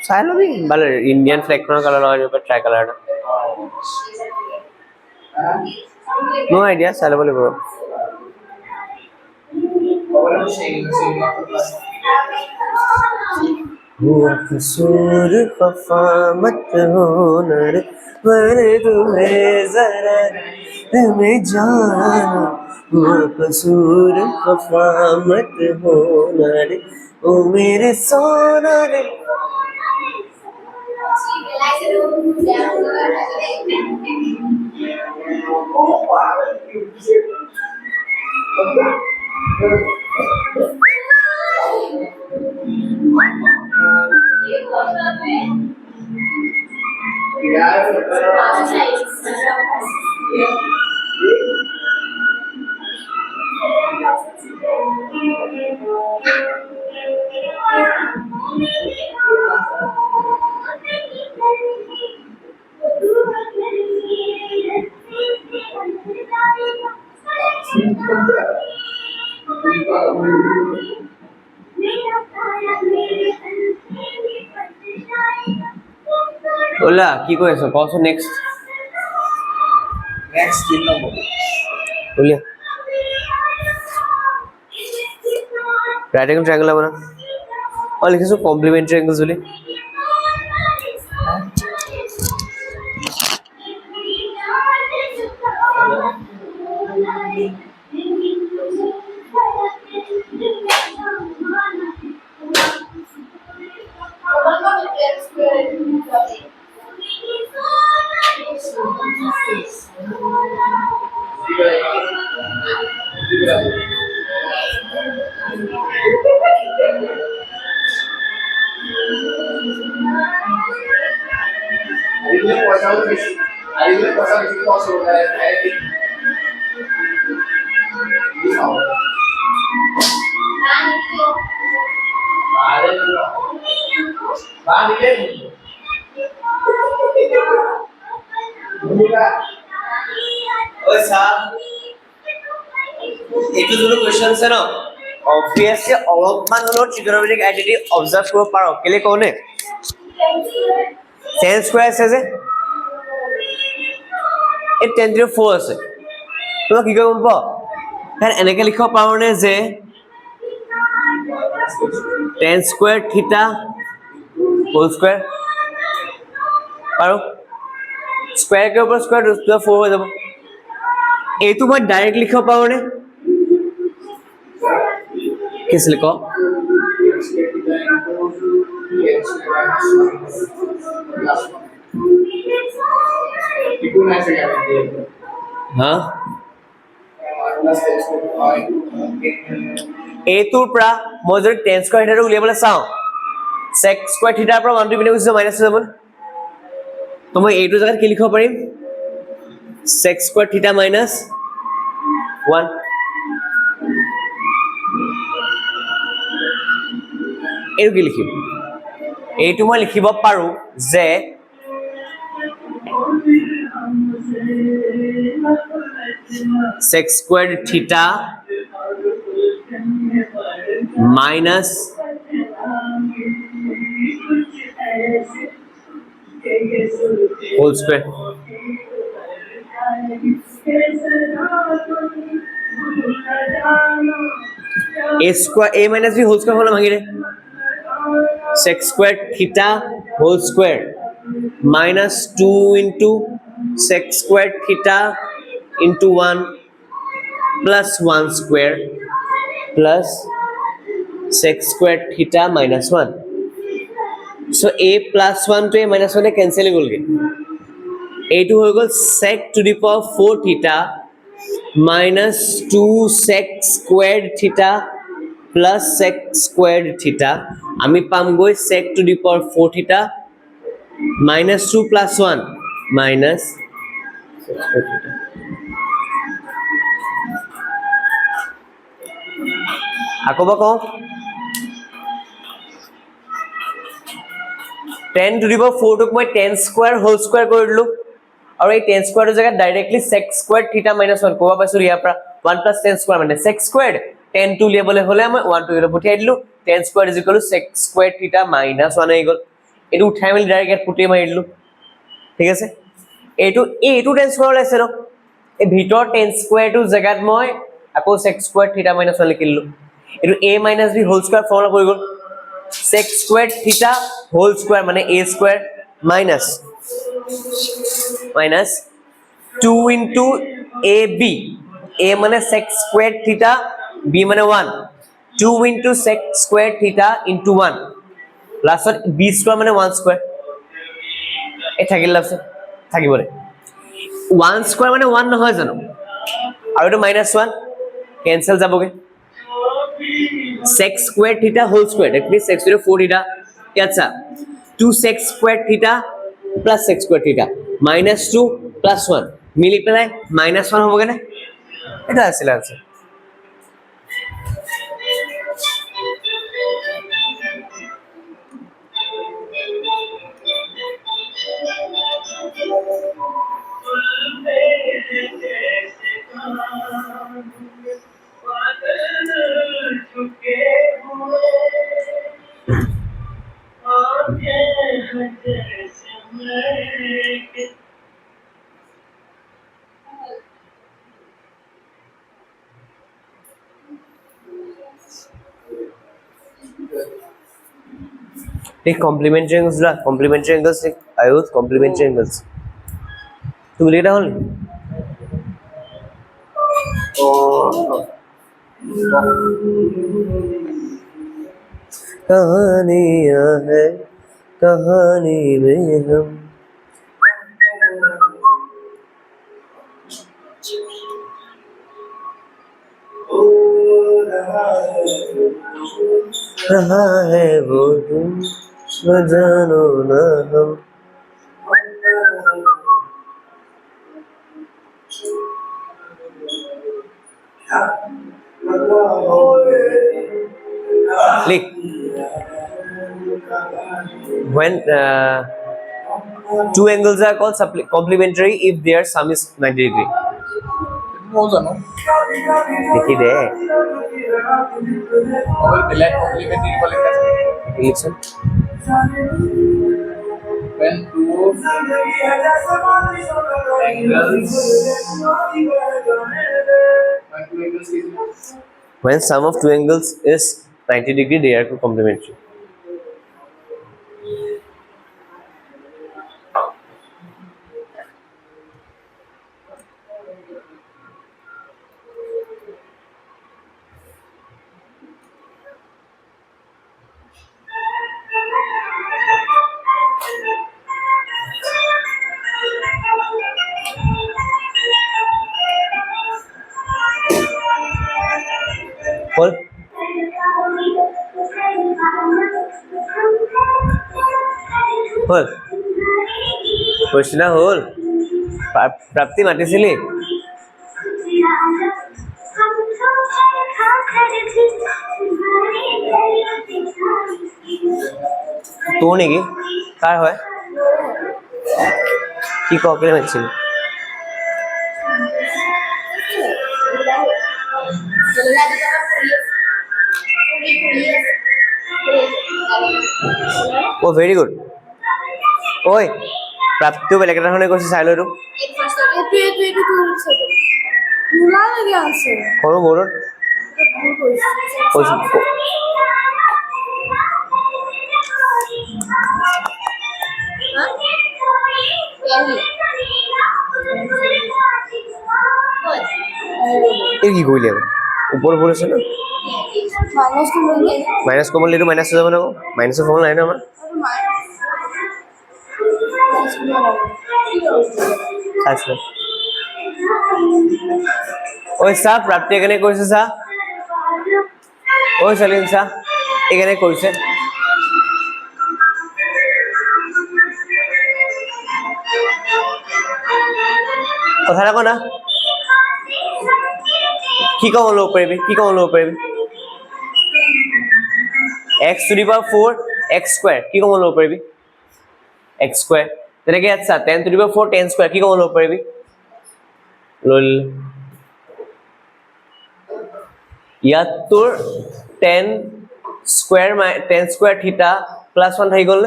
चाहे लो भी भले इंडियन फ्लैग का कलर लगा जो पर ट्राई कलर नो आइडिया चाहे बोले ब्रो हुआ कसूर खफा मत होना रे मैंने तुम्हें जरा में जाना कसूर खफा मत होना रे ओ मेरे सोना रे ওলা কি কৈ আছো কচোন নেক্সট Next 3 number. উলিয়া राइट एंगल ट्रायंगल बना और लिखिसो कॉम्प्लीमेंट्री एंगल्स बोली ओए साहब এইটো যোনটো কোৱেশ্চন আছে ন অবভিয়াসলি অলপমান হলো ট্ৰিগনোমেট্ৰিক আইডেন্টিটি অবজাৰ্ভ কৰিব পাৰো কেলে কোনে tan স্কয়াৰ আছে যে এই tan * 4 আছে তুমি কি কৰিব পাৰো তার এনেকে লিখিব পাৰো নে যে tan square theta whole square পাৰো স্কয়াৰ के ऊपर स्क्वायर रूट 4 हो যাব এইটো মই ডাইৰেক্ট লিখিব পাৰো নে किस लिखो हाँ এইটোৰ পৰা মই যদি tan স্কয়াৰ থিটা উলিয়াবলৈ চাও sec স্কয়াৰ থিটাৰ পৰা 1 পিনে গুছি মাইনাস হৈ যাব তো মই এইটো জায়গাত কি লিখিব পাৰিম sec স্কয়াৰ থিটা মাইনাস 1 এইটো কি লিখিম এইটো মই লিখিব পাৰো যে sec square theta minus whole square a square a minus b whole square হলো ভাঙিরে sec square theta whole square minus 2 into sec square theta into 1 plus 1 square plus sec square theta minus 1 so a plus 1 to a minus 1 cancel हो गए a2 हो गया sec to the power 4 theta minus 2 sec squared theta plus sec squared theta আমি পাম গৈ sec to the power 4 theta minus 2 plus 1 minus sec squared theta আকৌ বাকো 10 to the power 4 টুক মই 10 square whole square কৰি দিলো আৰু এই 10 square ৰ জায়গাত directly sec squared theta minus 1 কোৱা পাইছো ইয়াৰ পৰা 1 plus 10 square মানে sec squared 10 to লেবলে হলে মই 1 to লে পঠিয়াই দিলো 10 squared is equal to sec squared theta minus 1 হৈ গল এটো উঠাই মেলি ডাইৰেক্ট ইয়াত পুটি মাৰি দিলো ঠিক আছে এটো 10 square ওলাইছে ন এই ভিতৰ 10 square টো জায়গাত মই আকৌ sec squared theta minus 1 লিখিলো এটো a minus b whole square formula হৈ গল sec squared theta whole square মানে a square minus 2 into ab a মানে sec squared theta, b মানে 1, 2 into sec squared theta into 1, লাষ্টত b square মানে 1 square, এই থাকিল লাষ্টত থাকিবলে 1 square মানে 1 নহয় জানো, আৰু এটা -1 কেনসেল যাবগে, sec squared theta whole square, that means sec squared 4 theta, আচ্ছা 2 sec squared theta plus sec squared theta -2 plus 1 মিলি পেলাই -1 হবগে না, এটা আছিল আনসার। एक कॉम्प्लीमेंट्री एंगल्स ला कॉम्प्लीमेंट्री एंगल्स एक आयुष कॉम्प्लीमेंट्री एंगल्स तुम लिख रहा हो कहानियां है कहानी में हम रहा है वो तुम न जानो न हम लिख when two angles are called complementary if their sum is 90 degree মই জানো लिखी दे মই বেলেগ কমপ্লিমেন্টাৰী বলে আছে लिखसन when two angles when sum of two angles is 90 degree they are complementary बोल बोल क्वेश्चन होल प्राप्ति मातिছিলি তোৰ নেকি কাৰ হয় কি Gokhale মাতিছিলি Oh, very good. Oi, प्राप्ति बेलेग এটা ধৰণে কৈছে চাই লইটো কোন বৰ্ডত এই কি কইলে উপর বলেছ না মাইনাস কমন লিটো মাইনাস যাব না মাইনাস ফর্মুলা নাই না আমার আচ্ছা ওই সব প্রাপ্তি এখানে কইছে সা ওই সলিন সা এখানে কইছে কথা রাখো না কি কম লো পারবি x to the power 4 x square কি কম লো পারবি x square তেনেকে আচ্ছা 10 to the power 4 10 square কি কম লো পারবি লল ইয়াত তোৰ 10 square theta plus 1 থাকি গল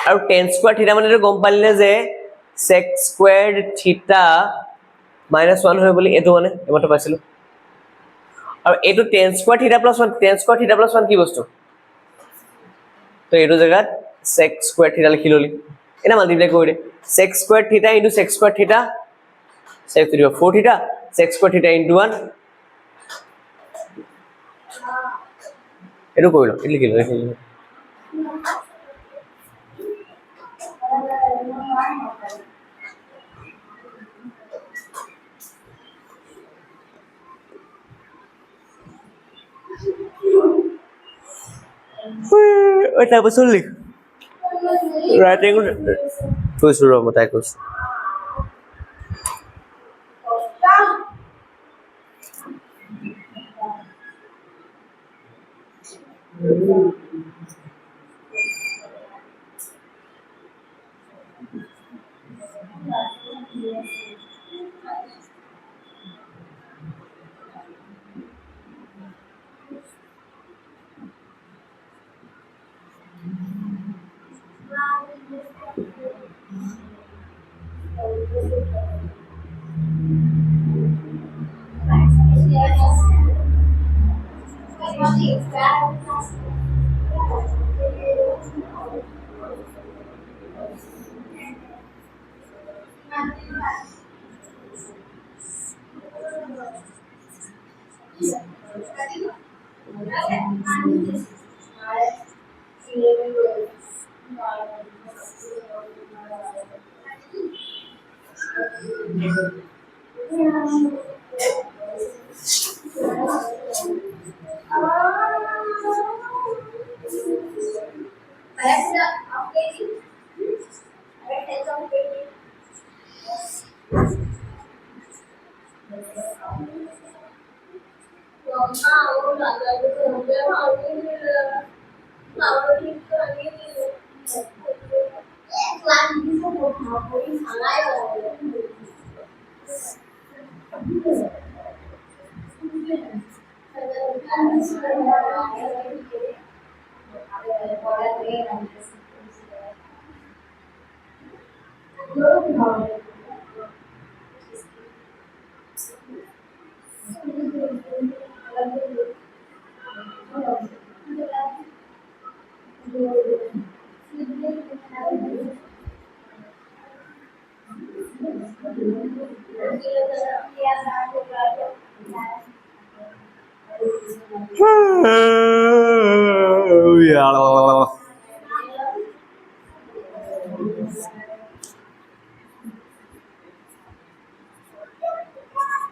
আৰু 10 square theta মানে গম পালিলে যে sec squared theta -1 হয় বলি এটো মানে এমতে পাইছিল আৰু এটো 10 square theta plus 1 কি বস্তু তো এটো জায়গাত sec square theta লিখি ললি এটা মাল্টিপ্লাই কৰি দে sec square theta into sec square theta sec to the power 4 theta sec square theta into 1 এটো কইলো এটা লিখিলো ওই তারপর লিখ রাইট অ্যাঙ্গেল কইছো র মতাই কইছো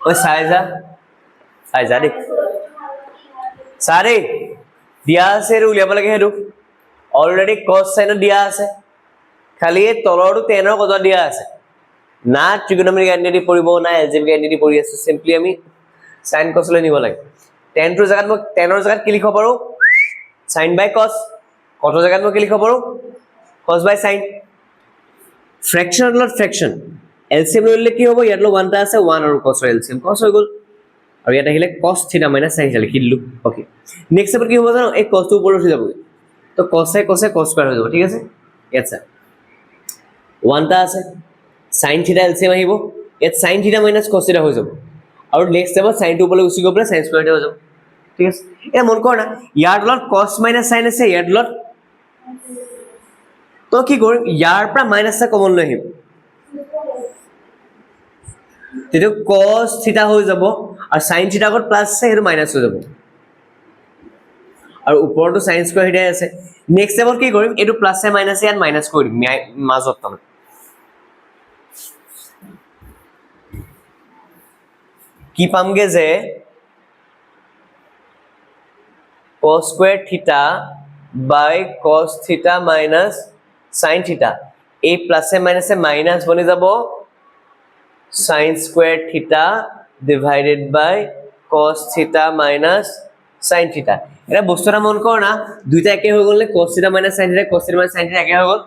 ওই সাইজা দেই সারে দিয়া আছে উলিয়াব লাগে হেতু অলরেডি cos sin দিয়া আছে খালি এই তলৰটো tan ৰ কত দিয়া আছে না trigonometric identity পৰিব না algebraic identity পৰি আছে সিম্পলি আমি sin cos লৈ নিব লাগে tan ৰ জাগাত মই tan ৰ জাগাত কি লিখিব পাৰো sin by cos cos ৰ জাগাত মই কি লিখিব পাৰো cos by sin fraction not fraction LCM ললে কি হ'ব ইয়াত ল 1 টা আছে 1 আৰু cos LCM cos হৈ গল আৰু ইয়াত আহিলে cos θ - sin θ লিখি দিলো ওকে নেক্সট স্টেপ কি হ'ব জানো এই cos টো ওপৰত উঠি যাব তো cos cos স্কয়াৰ হৈ যাব ঠিক আছে ইয়াত স্যাৰ 1 টা আছে sin θ LCM আহিব ইয়াত sin θ - cos θ হৈ যাব আৰু নেক্সট স্টেপত sin টো ওপৰলৈ গুচি গৈ পেলাই sin স্কয়াৰ হৈ যাব ঠিক আছে এটা মন কৰ না ইয়াৰ তলত cos - sin আছে ইয়াৰ তলত তো কি কৰিম ইয়াৰ পৰা মাইনাস কমন লৈ আহিম তেটো cos θ হৈ যাব আৰু sin θ আগত প্লাস আছে হেতু মাইনাস হৈ যাব আৰু ওপৰটো sin স্কয়াৰ হিডাই আছে নেক্সট স্টেপত কি কৰিম এটো প্লাস এ মাইনাস এ মাইনাস কৰি দিম মাজত তম কি পামগে যে cos square theta by cos theta minus sin theta a plus a minus a minus বনি যাব sin square theta divided by cos theta minus sin theta এটা বস্তুটা মন কৰ না দুইটা একে হৈ গলে cos theta minus sin theta cos theta minus sin theta একে হৈ গল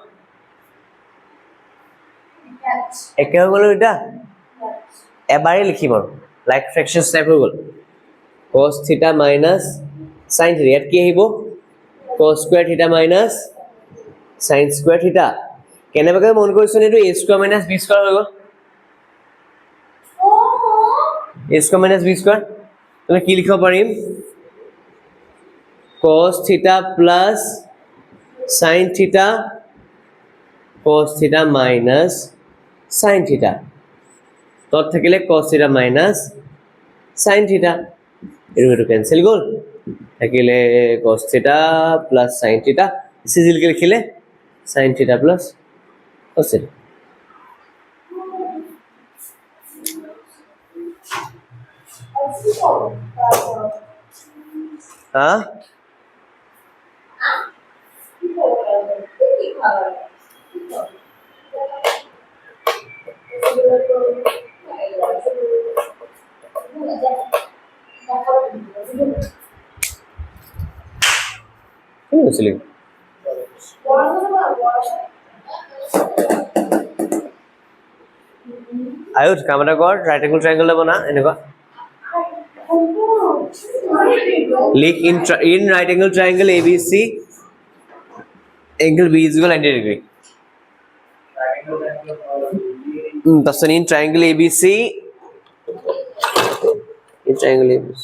একে হৈ গল এটা এবারে লিখিম আৰু লাইক ফ্র্যাকশন স্টেপ হৈ গল cos theta minus sin theta ইয়াত কি আহিব cos square theta minus sin square theta কেনেবাকে মন কৰিছনে এটো a square minus b square হৈ গল a square minus b square তুমি কি লিখিব পাৰিম cos theta plus sin theta cos theta minus sin theta তলত থাকিলে cos theta minus sin theta এইটো কেনসেল গ'ল থাকিলে cos theta plus sin theta সিজিলকে লিখিলে sin theta plus cos theta হ্যাঁ কি হয়েছিল আয়ুষ কামটা কর রাইট অ্যাঙ্গেল ট্রায়াঙ্গেল বনা এনেকুৱা লিখ in right angle triangle ABC angle B is equal to 90 degree that's in triangle ABC in triangle ABC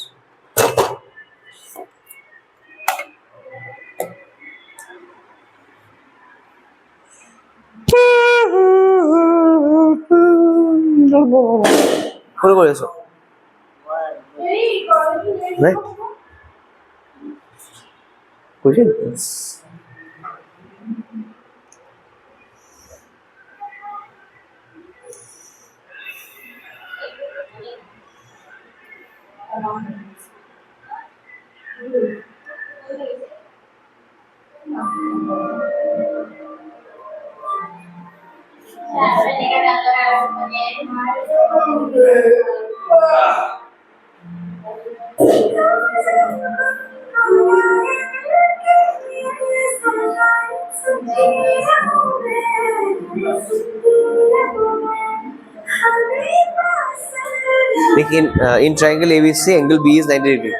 কোন করে আছো নাই বুঝলি in triangle ABC angle B is 90 degree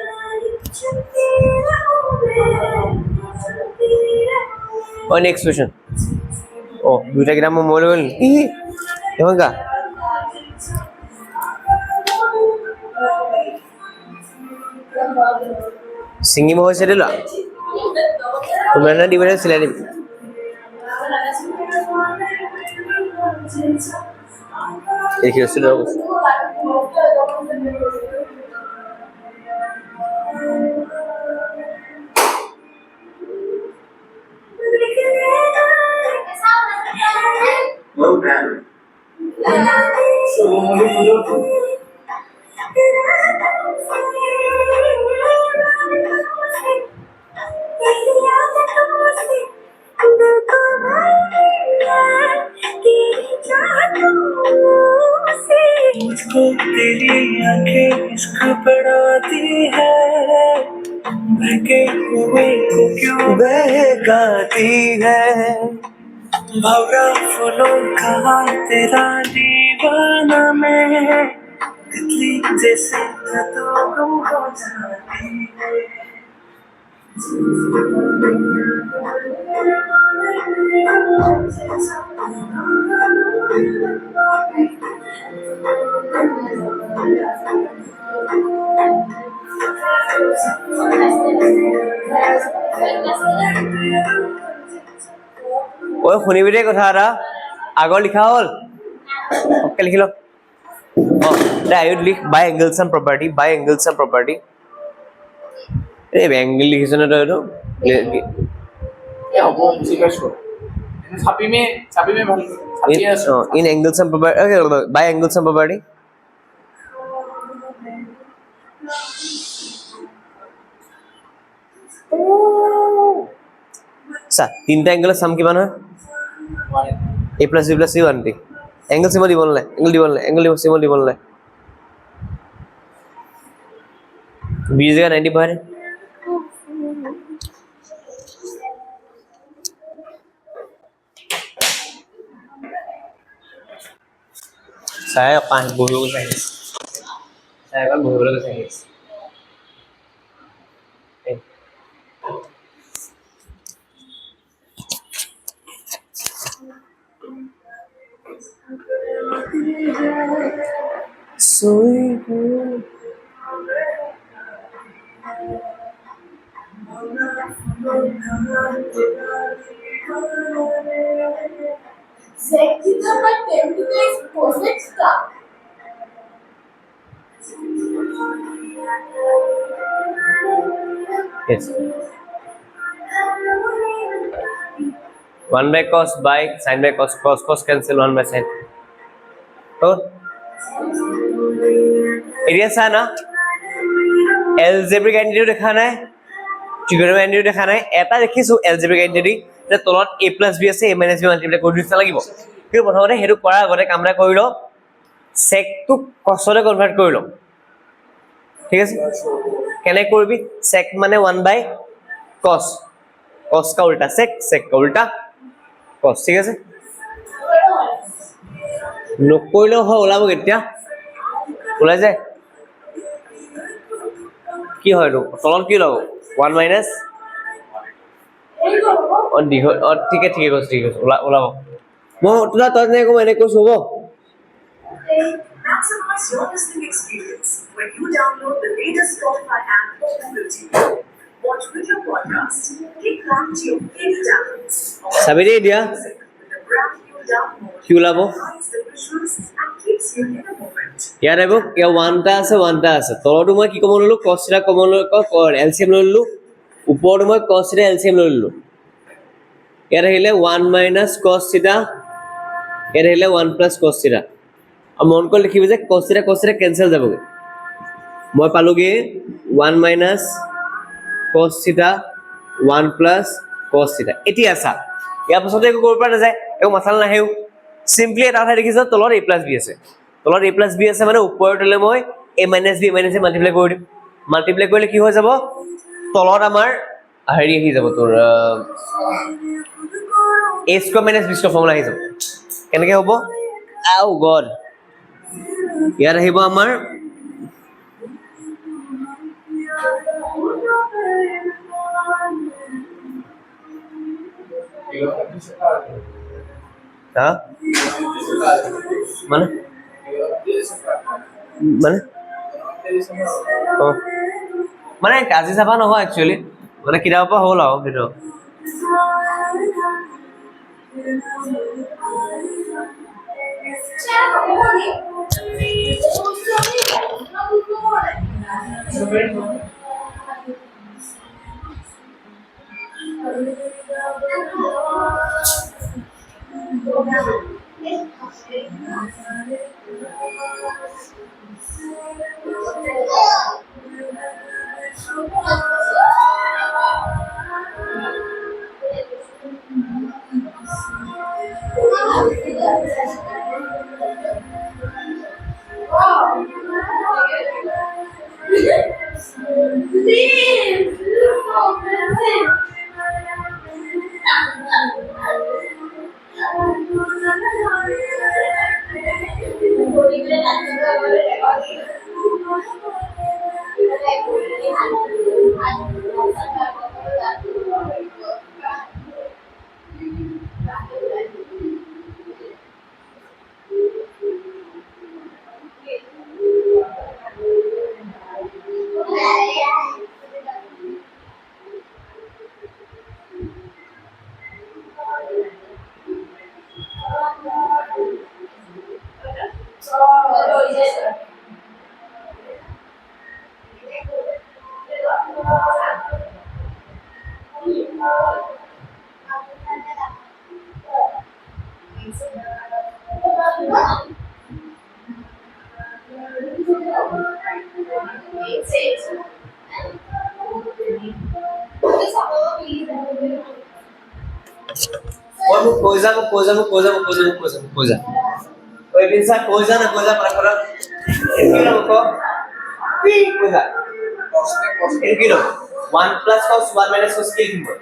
or next question oh দুইটা গ্রাম mobile হল কেমন গা সিঙ্গি মোবাইল সেটা লা তোমরা না ডিভাইডার সিলাই দিবি দেখি আসলে Low battery. मुझको तेरी आंखें इश्क पढ़ाती है बहके हुए को क्यों बहकाती है भवरा फूलों का तेरा दीवाना में तितली जैसे तो गुम हो जाती है ওই শুনিবি দেই কথা এটা আগৰ লিখা হ'ল ওকে লিখি ল আয়ুত লিখ বাই এংগেলছ এণ্ড প্ৰপাৰ্টি এই এংগেল লিখিছ না তই এইটো হ'ব বুজি পাইছো ছাপিমে ভাল ছাপি আছো in angles and property okay by angles and property sa তিনটা অ্যাঙ্গেলের সাম কিমান হয় a plus b plus c 1t angle symbol দিব নালাগে অ্যাঙ্গেল সিম্বল দিব নালাগে b জায়গা 90 পারে saya pas bulu saya kan bulu saya soy Sexy number 10 to the exposed stuff. Yes. 1 by cos by sin by cos, cos cancel 1 by sin. तो area सा ना algebraic identity দেখানা है trigonometric identity দেখানা है এটা দেখিছো algebraic identity যে তলত a + b আছে a - b মাল্টিপ্লাই কৰি দিছ লাগিব কিন্তু প্ৰথমতে হেতু কৰাৰ আগতে কামৰা কৰি ল sec টু cos ৰে কনভাৰ্ট কৰি ল ঠিক আছে কেনে কৰিবি sec মানে 1 by cos cos का उल्टा sec sec का उल्टा cos ঠিক আছে নকৰিলে হয় ওলাব কেতিয়া ওলাই যায় কি হয় নো তলত কি লও 1 minus on di ঠিক আছে ওলাব মই তোলা তই নে কো এনে কৈছো হ'ব Maximize your listening experience when you download the latest Spotify app for Google. Watch video podcasts, click back to your favorite downloads. সাবিরে দিয়া With the brand new download, কি ওলাব hides the visuals and keeps you in the moment. ইয়াৰ আহিব ইয়া 1 টা আছে তলটো মই কি common ললো cos থিটা কমন ললো এলসিএম ললো ওপৰটো মই cos থিটা এলসিএম ললো ইয়াৰ আহিলে 1 minus cos থিটা ইয়াৰ আহিলে 1 plus cos থিটা আৰু মন কৰি লিখিবি যে cos থিটা কেনসেল যাবগে মই পালোগে 1 minus cos theta 1 plus cos theta এতিয়া আছে ইয়াৰ পাছতে একো কৰিব পৰা নাযায় একো মাথাল নাহেও সিম্পলি এটা কথা দেখিছ তলত a plus b আছে তলত a plus b আছে মানে ওপৰতলে মই a minus b মাল্টিপ্লাই কৰি দিম মাল্টিপ্লাই কৰিলে কি হৈ যাব তলত আমাৰ হেৰি আহি যাব তোৰ a square minus b square formula আহি যাব কেনেকৈ হ'ব আও গড ইয়াত আহিব আমাৰ হা মানে মানে মানে কাজি চাবা নহয় একচুয়ালি মানে কিতাবৰ পৰা হ'ল আৰু ভিডিঅ Coisa. Oi, pensar coisa na coisa para fora. Kilo ko. Coisa. Kilo. 1 plus cos 1 minus cos kilo.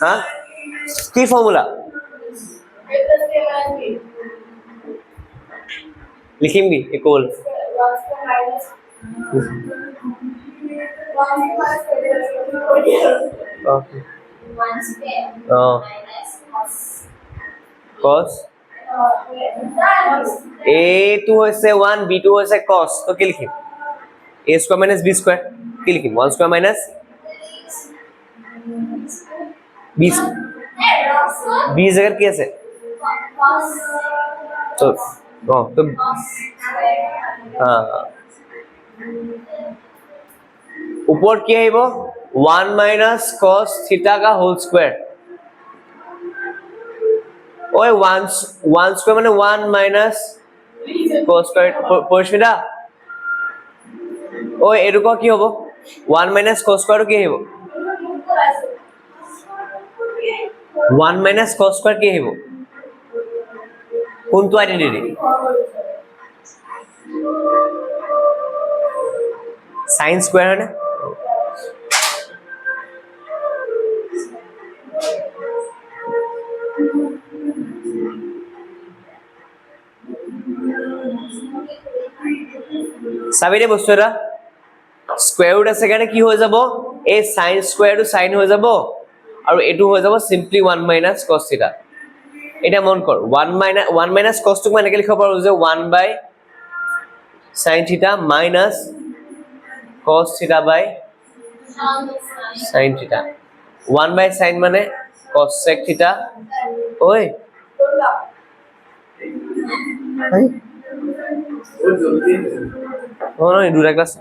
हाँ की फॉर्मूला लिखेंगे इक्वल cos a2 হৈছে 1 b2 হৈছে cos তো কি লিখিম a square minus b square কি লিখিম 1 square minus b b জায়গাত কি আছে तो तो हाँ ऊपर কি আহিব 1 minus cos theta का होल स्क्वायर ओए 1 स्क्वायर মানে 1 minus cos स्क्वायर পরিষ্মিতা ओए এরকম কি হবে 1 minus cos স্কয়ার কি আহিব 1 minus cos স্কয়ার কি আহিব কোনটো আইডেন্টিটি sin স্কয়ার হয় না সাবিরে বস্তুরা স্কয়ার রুট আছে কাৰণে কি হৈ যাব এই sin স্কয়ার টু sin হৈ যাব আৰু এটো হৈ যাব সিম্পলি 1 minus cos থিটা এটা মন কৰ 1 minus cos টুক মানে লিখিব পাৰো যে 1 by sin theta minus cos theta by sin theta 1 by sin মানে cos sec থিটা ওই ভাই বহুত জলদি ও ন দুটা ক্লাস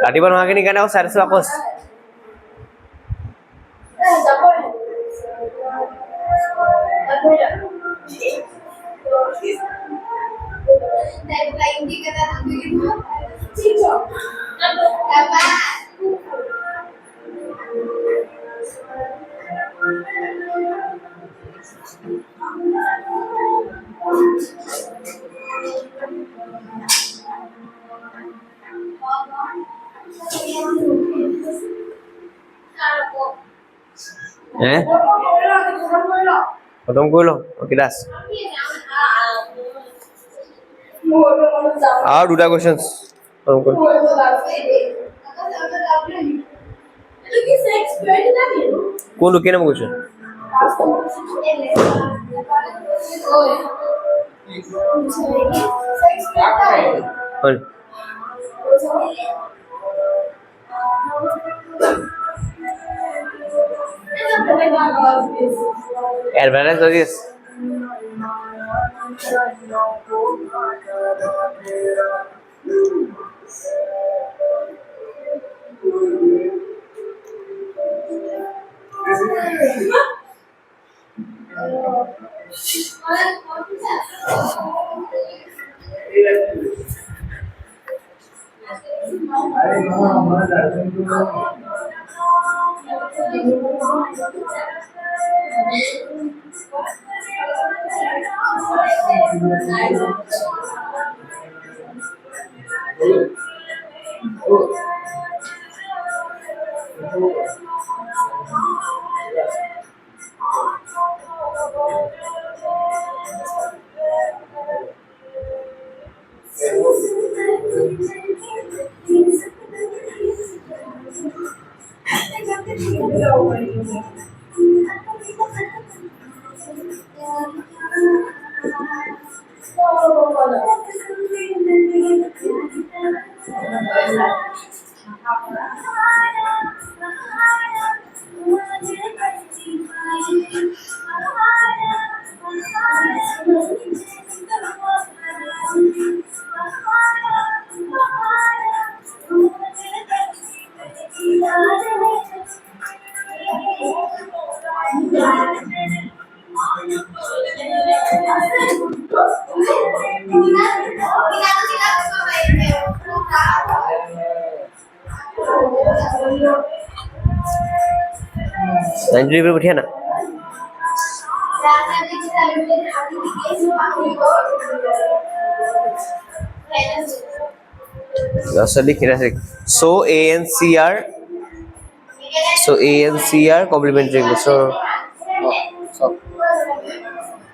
ৰাতিপুৱা নহা কিনি কাৰণে আৰু চাই আছো আকৌ খতম কৰি লওঁ ওকে দাস আৰু দুটা কোৱেশ্চনছ খতম কৰি কোনটো কেনে কোৱেশ্চন হয় advantage of this Nanti dia berapa nak? So A and C are complementary angles.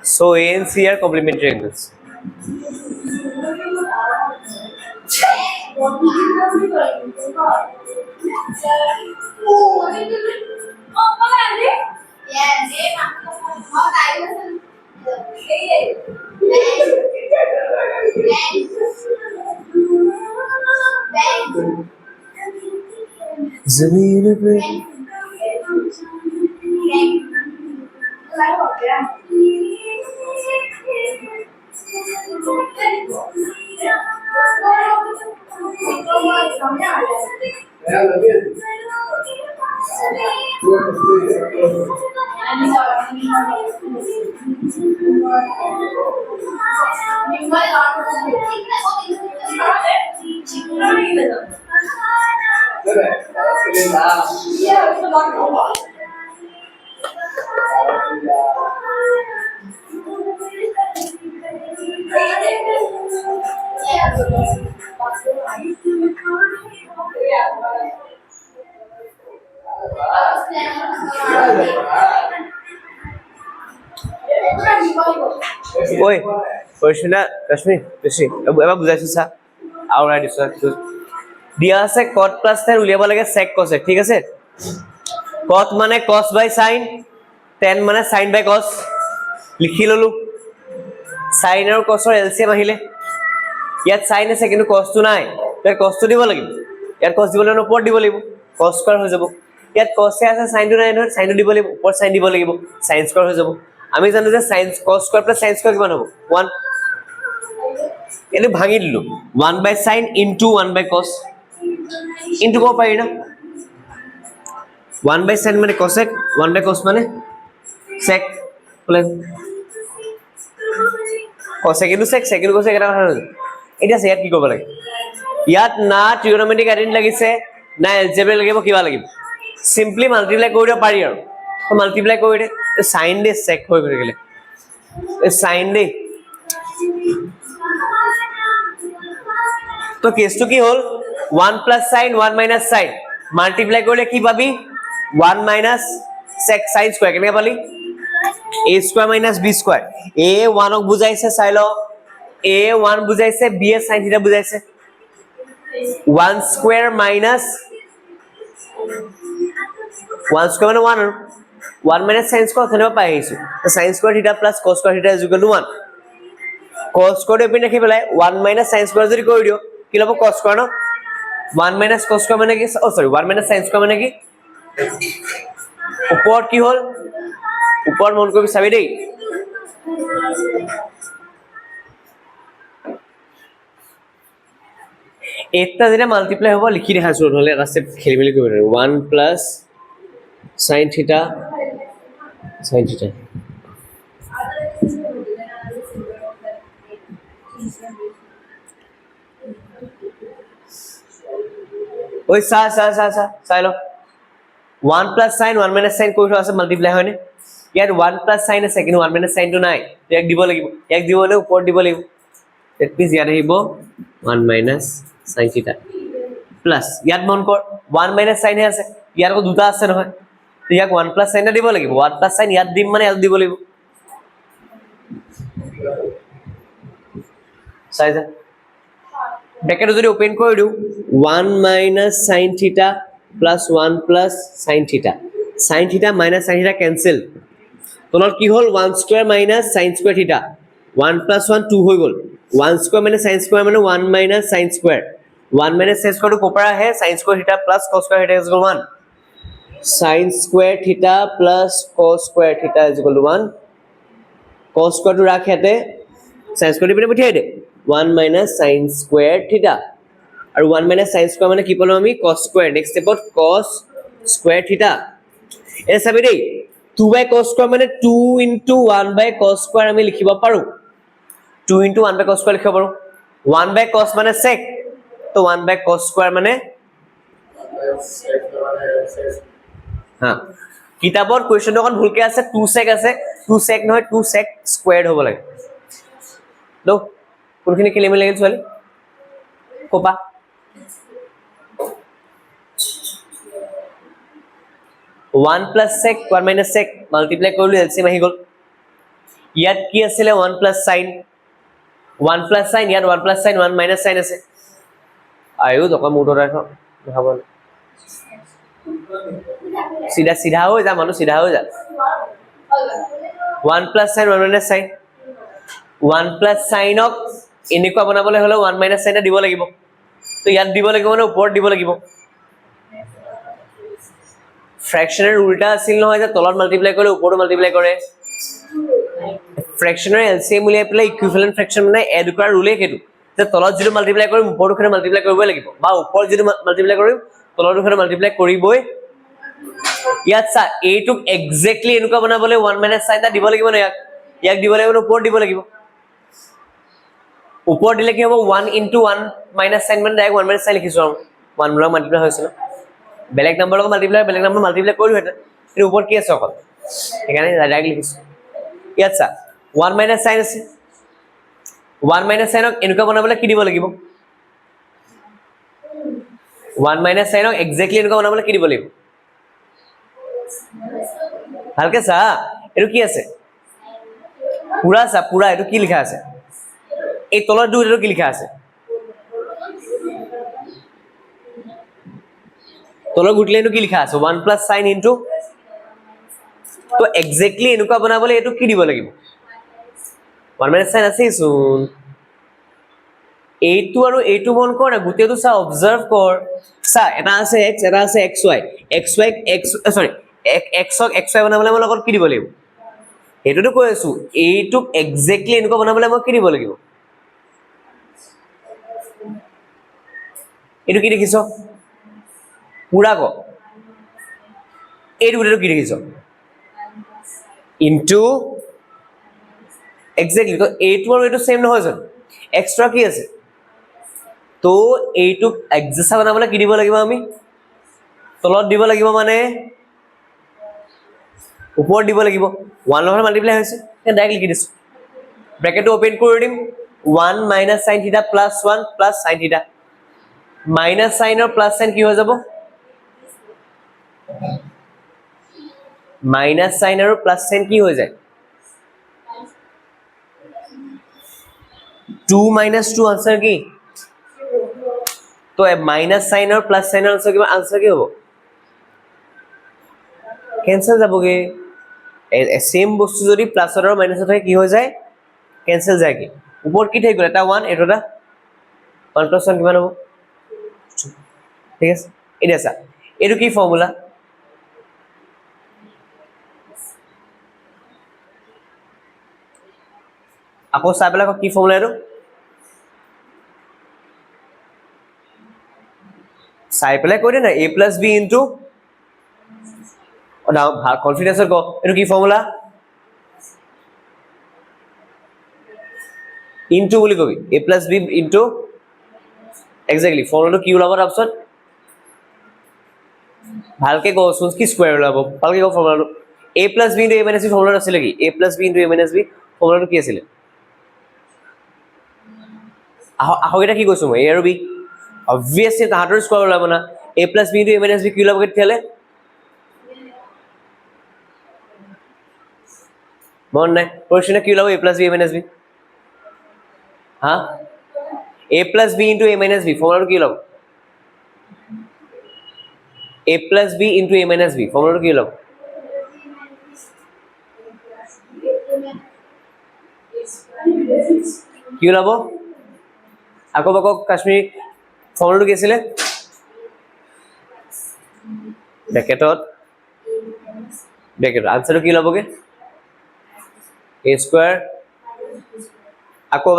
So A and C are complementary angles. ज़मीन पे ঐ কৈছিলা কাশ্মীৰ বেছি এবাৰ বুজাইছো চা আৰু ৰাই দিছো দিয়া আছে cot plus 10 উলিয়াব লাগে sec cosec ঠিক আছে cot মানে cos by sin 10 মানে sin by cos লিখি ললো sin আৰু cos ৰ LCM আহিলে ইয়াত sin আছে কিন্তু cos টো নাই তাৰ cos টো দিব লাগিব ইয়াত cos দিব লাগিব ওপৰত দিব লাগিব cos স্কয়াৰ হৈ যাব ইয়াত cos আছে sin টো নাই নহয় sin টো দিব লাগিব ওপৰত sin দিব লাগিব sin স্কয়াৰ হৈ যাব আমি জানো যে sin cos square plus sin square কিমান হ'ব 1 এনে ভাঙি দিলো 1 by sin into 1 by cos into কো পাৰি না 1 by sin মানে cosec 1 by cos মানে sec plus cosec into sec sec into cosec এটা কথা নহয় এটা ইয়াত কি কৰিব লাগে ইয়াত না ট্ৰিগোনোমেট্ৰিক আইডেন্টি লাগিছে না এলজেব্ৰা লাগিব কিবা লাগিব সিম্পলি মাল্টিপ্লাই কৰি দিব পাৰি আৰু তো মাল্টিপ্লাই কৰি দে sin দে sec হৈ গলে sin দে তো কেসটো কি হল 1 plus sin 1 minus sin multiply কৰিলে কি পাবি 1 minus sec sin square কেনে পালি a square minus b square a 1 ক বুজাইছে চাই ল a 1 বুজাইছে b এ sin থিটা বুজাইছে 1 square minus 1 square মানে 1 1 minus sin square থনে পাই আহিছো sin square theta plus cos square theta is equal to 1 cos square এপিনে কি পেলাই 1 minus sin square যদি কৰি দিও কি লব cos square ন 1 minus cos square মানে কি সরি 1 minus sin square মানে কি উপর কি হল উপর মন করবি চাবি দেই এটা যেটা মাল্টিপ্লাই হ'ব লিখি দেখাছো নহলে এটা স্টেপ খেলি মেলি কৰিব 1 plus sin theta ওই সা চাই ল 1 plus sin 1 minus sin কই আছে মাল্টিপ্লাই হয়নে ইয়াত 1 plus sin আছে কিন্তু 1 minus sin টো নাই এক দিব লাগিব এক দিবলে উপৰ দিব লাগিব that means ইয়াত আহিব 1 minus sin theta plus ইয়াত মন কৰ 1 minus sin হে আছে ইয়াৰ কো দুটা আছে নহয় তো ইয়াক 1 plus sin দিব লাগিব 1 plus sin ইয়াত দিম মানে ইয়াত দিব লাগিব চাই যা ব্র্যাকেট যদি ওপেন কৰি দিও 1 minus sin theta plus 1 plus sin theta minus sin theta cancel তলত কি হল 1 square minus sin square theta 1 plus 1 2 হৈ গল 1 square minus sin square মানে 1 minus sin square 1 minus sin square to কোপৰা hey sin square theta plus cos square theta is equal to 1 sin square theta plus cos square theta is equal to 1 cos square to ৰাখেতে sin square দিবনে পঠিয়াই দে 1 minus sin square theta আৰু 1 minus sin square মানে কি পালো আমি cos square next step cos square theta এ চাবি দেই 2 by cos square মানে 2 into 1 by cos square আমি লিখিব পাৰো 2 into 1 by cos square লিখিব পাৰো 1 by cos মানে sec তো 1 by cos square মানে হ্যাঁ কিতাবৰ কোৱেশ্চন অকন ভুলকে আছে 2 sec আছে 2 sec নহয় 2 sec squared হ'ব লাগে লো কোনখিনি খেলি মেলি লাগিল ছোৱালী Copa 1 plus sec 1 minus sec multiply কৰিলো LCM আহি গল ইয়াত কি আছিল 1 plus sin 1 plus sin ইয়াত 1 plus sin 1 minus sin আছে আয়ো দকা মুটো ৰাখো দেখাব সিধা হৈ যা মানুহ সিধা হৈ যা 1 plus sin 1 minus sin 1 plus sin অক এনেকুৱা বনাবলৈ হলে 1 minus sin দিব লাগিব তো ইয়াত দিব লাগিব মানে ওপৰত দিব লাগিব ফ্র্যাকশনের উল্টা আছিল নহয় যে তলত মাল্টিপ্লাই কৰিলে ওপৰটো মাল্টিপ্লাই কৰে ফ্ৰেকচনৰ এলচিএম উলিয়াই পেলাই ইকুইভেলেন্ট ফ্ৰেকচন মানে এড কৰাৰ ৰুলে সেইটো যে তলত যিটো মাল্টিপ্লাই কৰিম ওপৰ দুখৰে মাল্টিপ্লাই কৰিবই লাগিব বা ওপৰ যিটো মাল্টিপ্লাই কৰিম তলৰ দুখৰে মাল্টিপ্লাই কৰিবই ইয়াত চা এইটোক এক্স্যাক্টলি এনেকুৱা বনাবলৈ 1 মাইনাস সাইন এটা দিব লাগিব না ইয়াক দিব লাগিব ওপৰ দিব লাগিব ওপৰ দিলে কি হ'ব 1 * 1 মাইনাস সাইন মানে ডাইৰেক্ট 1 মাইনাস সাইন লিখিছো 1 ব্লক মাল্টিপ্লাই হৈছে না বেলেগ নম্বৰ লগত বেলেগ নম্বৰ মাল্টিপ্লাই কৰিলো হেতে এর উপর কি আছে অকল এখানে ডাইরেক্ট লিখিছো ইয়াত চা 1 মাইনাস সাইন আছে 1 মাইনাস সাইনক এনেকুৱা বনাবলৈ কি দিব লাগিব 1 মাইনাস সাইনক এক্স্যাক্টলি এনেকুৱা বনাবলৈ কি দিব লাগিব ভালকে চা এটো কি আছে পুৰা এটো কি লিখা আছে এই তলৰ দুই এটো কি লিখা আছে তলৰ গুটলে এটো কি লিখা আছে 1 প্লাস সাইন ইনটু তো এক্স্যাক্টলি এনেকুৱা বনাবলৈ এটো কি দিব লাগিব 1 মাইনাস সাইন আছে শুন এইটো আৰু এইটো মন কৰ না গুটেটো চা অবজার্ভ কৰ চা এটা আছে x এটা আছে xy x xy বনাবলৈ মই লগত কি দিব লাগিব এটোটো কৈ আছো এইটোক এক্স্যাক্টলি এনেকুৱা বনাবলৈ মই কি দিব লাগিব এটো কি দেখিছ পুৰা ক এইটো গুটেটো কি দেখিছ ইনটু এক্স্যাক্টলি তো এইটো আৰু এইটো সেম নহয় জানো এক্সট্ৰা কি আছে তো এইটো এক্সেসা বনাবলৈ কি দিব লাগিব আমি তলত দিব লাগিব মানে উপৰ দিব লাগিব 1 লগত মাল্টিপ্লাই হৈছে তে ডাইৰেক্ট লিখি দিছো ব্র্যাকেটটো ওপেন কৰি দিম 1 minus sin theta plus 1 plus sin theta minus sin আৰু প্লাস sin কি হৈ যাব মাইনাস sin আৰু প্লাস sin কি হৈ যায় 2 minus 2 आंसर की तो माइनस साइन और प्लस साइन आंसर की होबो कैंसिल जाबोगे सेम বস্তু যদি প্লাস আর মাইনাস থাকে কি হৈ যায় कैंसिल যায় কি উপর কি থাকি গল এটা 1 এটোটা 1 + 1 কিমান হ'ব ঠিক আছে এটা আছে এটো কি ফর্মুলা আকৌ চাইবেলা কি ফর্মুলা এটো চাই পেলাই কৈ দে না a + b ইনটু না কনফিডেন্সৰ ক এটো কি ফর্মুলা ইনটু বুলি কবি a + b ইনটু এক্স্যাক্টলি ফর্মুলাটো কি ওলাব অপশন ভালকে কওচোন কি স্কয়ার ওলাব ভালকে কও ফর্মুলাটো a + b into a - b ফর্মুলাটো আছিল কি a + b into a - b ফর্মুলাটো কি আছিল আহগেটা কি কৈছো মই a আৰু b obviously তাহাঁতৰ স্কয়ার ওলাব না a + b into a - b কি ওলাব কেতিয়ালে মন নাই কোশ্চেনে কি ওলাব a + b a - b হা a + b into a - b ফর্মুলাটো কি ওলাব a + b into a - b ফর্মুলাটো কি ওলাব কি ওলাব আকৌ বকক কাশ্মীৰী ফর্মুলাটো কি আছিল ব্র্যাকেটত আনসারটো কি লবগে a স্কয়ার আকৌ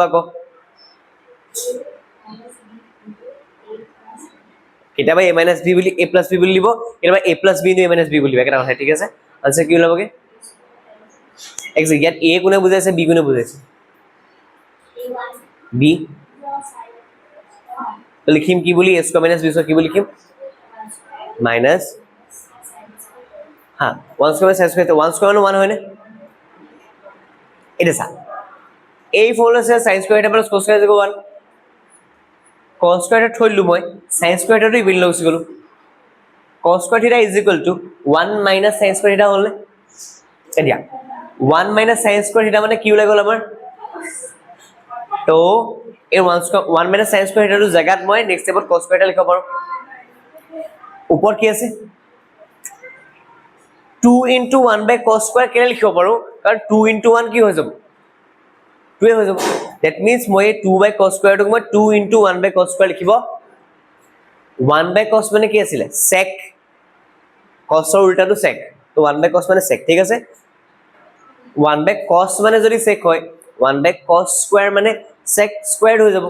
কিতাবা a - b বুলি a + b বুলি লিব কিতাবা a + b into a - b বুলি লিব এটা কথা ঠিক আছে আনসার কি লবগে এক্সাক্ট ইয়াত a কোনে বুজাইছে b কোনে বুজাইছে b তো লিখিম কি বুলি a স্কয়ার - b স্কয়ার কি বুলি লিখিম মাইনাস হ্যাঁ 1 স্কয়ার sin স্কয়ার 1 স্কয়ার 1 হয় না এটা সা এই ফর্মুলা সে sin স্কয়ার এটা plus cos square 1 cos square থইলু মই sin স্কয়ার টো ইবিল লইছি গলো cos square theta = 1 minus sin square theta হল এদিয়া 1 মাইনাস sin স্কয়ার থিটা মানে কি ওলাই গল আমাৰ তো এই 1 মাইনাস sin স্কয়ার থিটাৰ জায়গাত মই নেক্সট স্টেপত cos স্কয়ার লিখব পাৰো উপর কি আছে 2 * 1 / cos স্কয়ার কেনে লিখিব পাৰো কাৰণ 2 * 1 কি হৈ যাব 2 হৈ যাব দ্যাট মিন্স মই 2 / cos স্কয়ার টোক মই 2 * 1 / cos স্কয়ার লিখিব 1 / cos মানে কি আছিল sec cos ৰ উল্টাটো sec তো 1 / cos মানে sec ঠিক আছে 1 by cos মানে যদি sec হয় 1 by cos square মানে sec squared হৈ যাব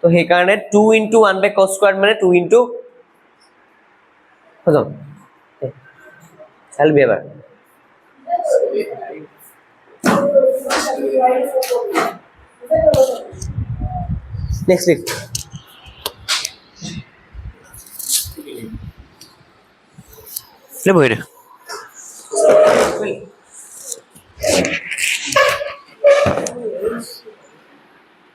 তো সেই কাৰণে 2 into 1 by cos squared মানে 2 into হৈ যাব চাল বিয়াৰ next week le boy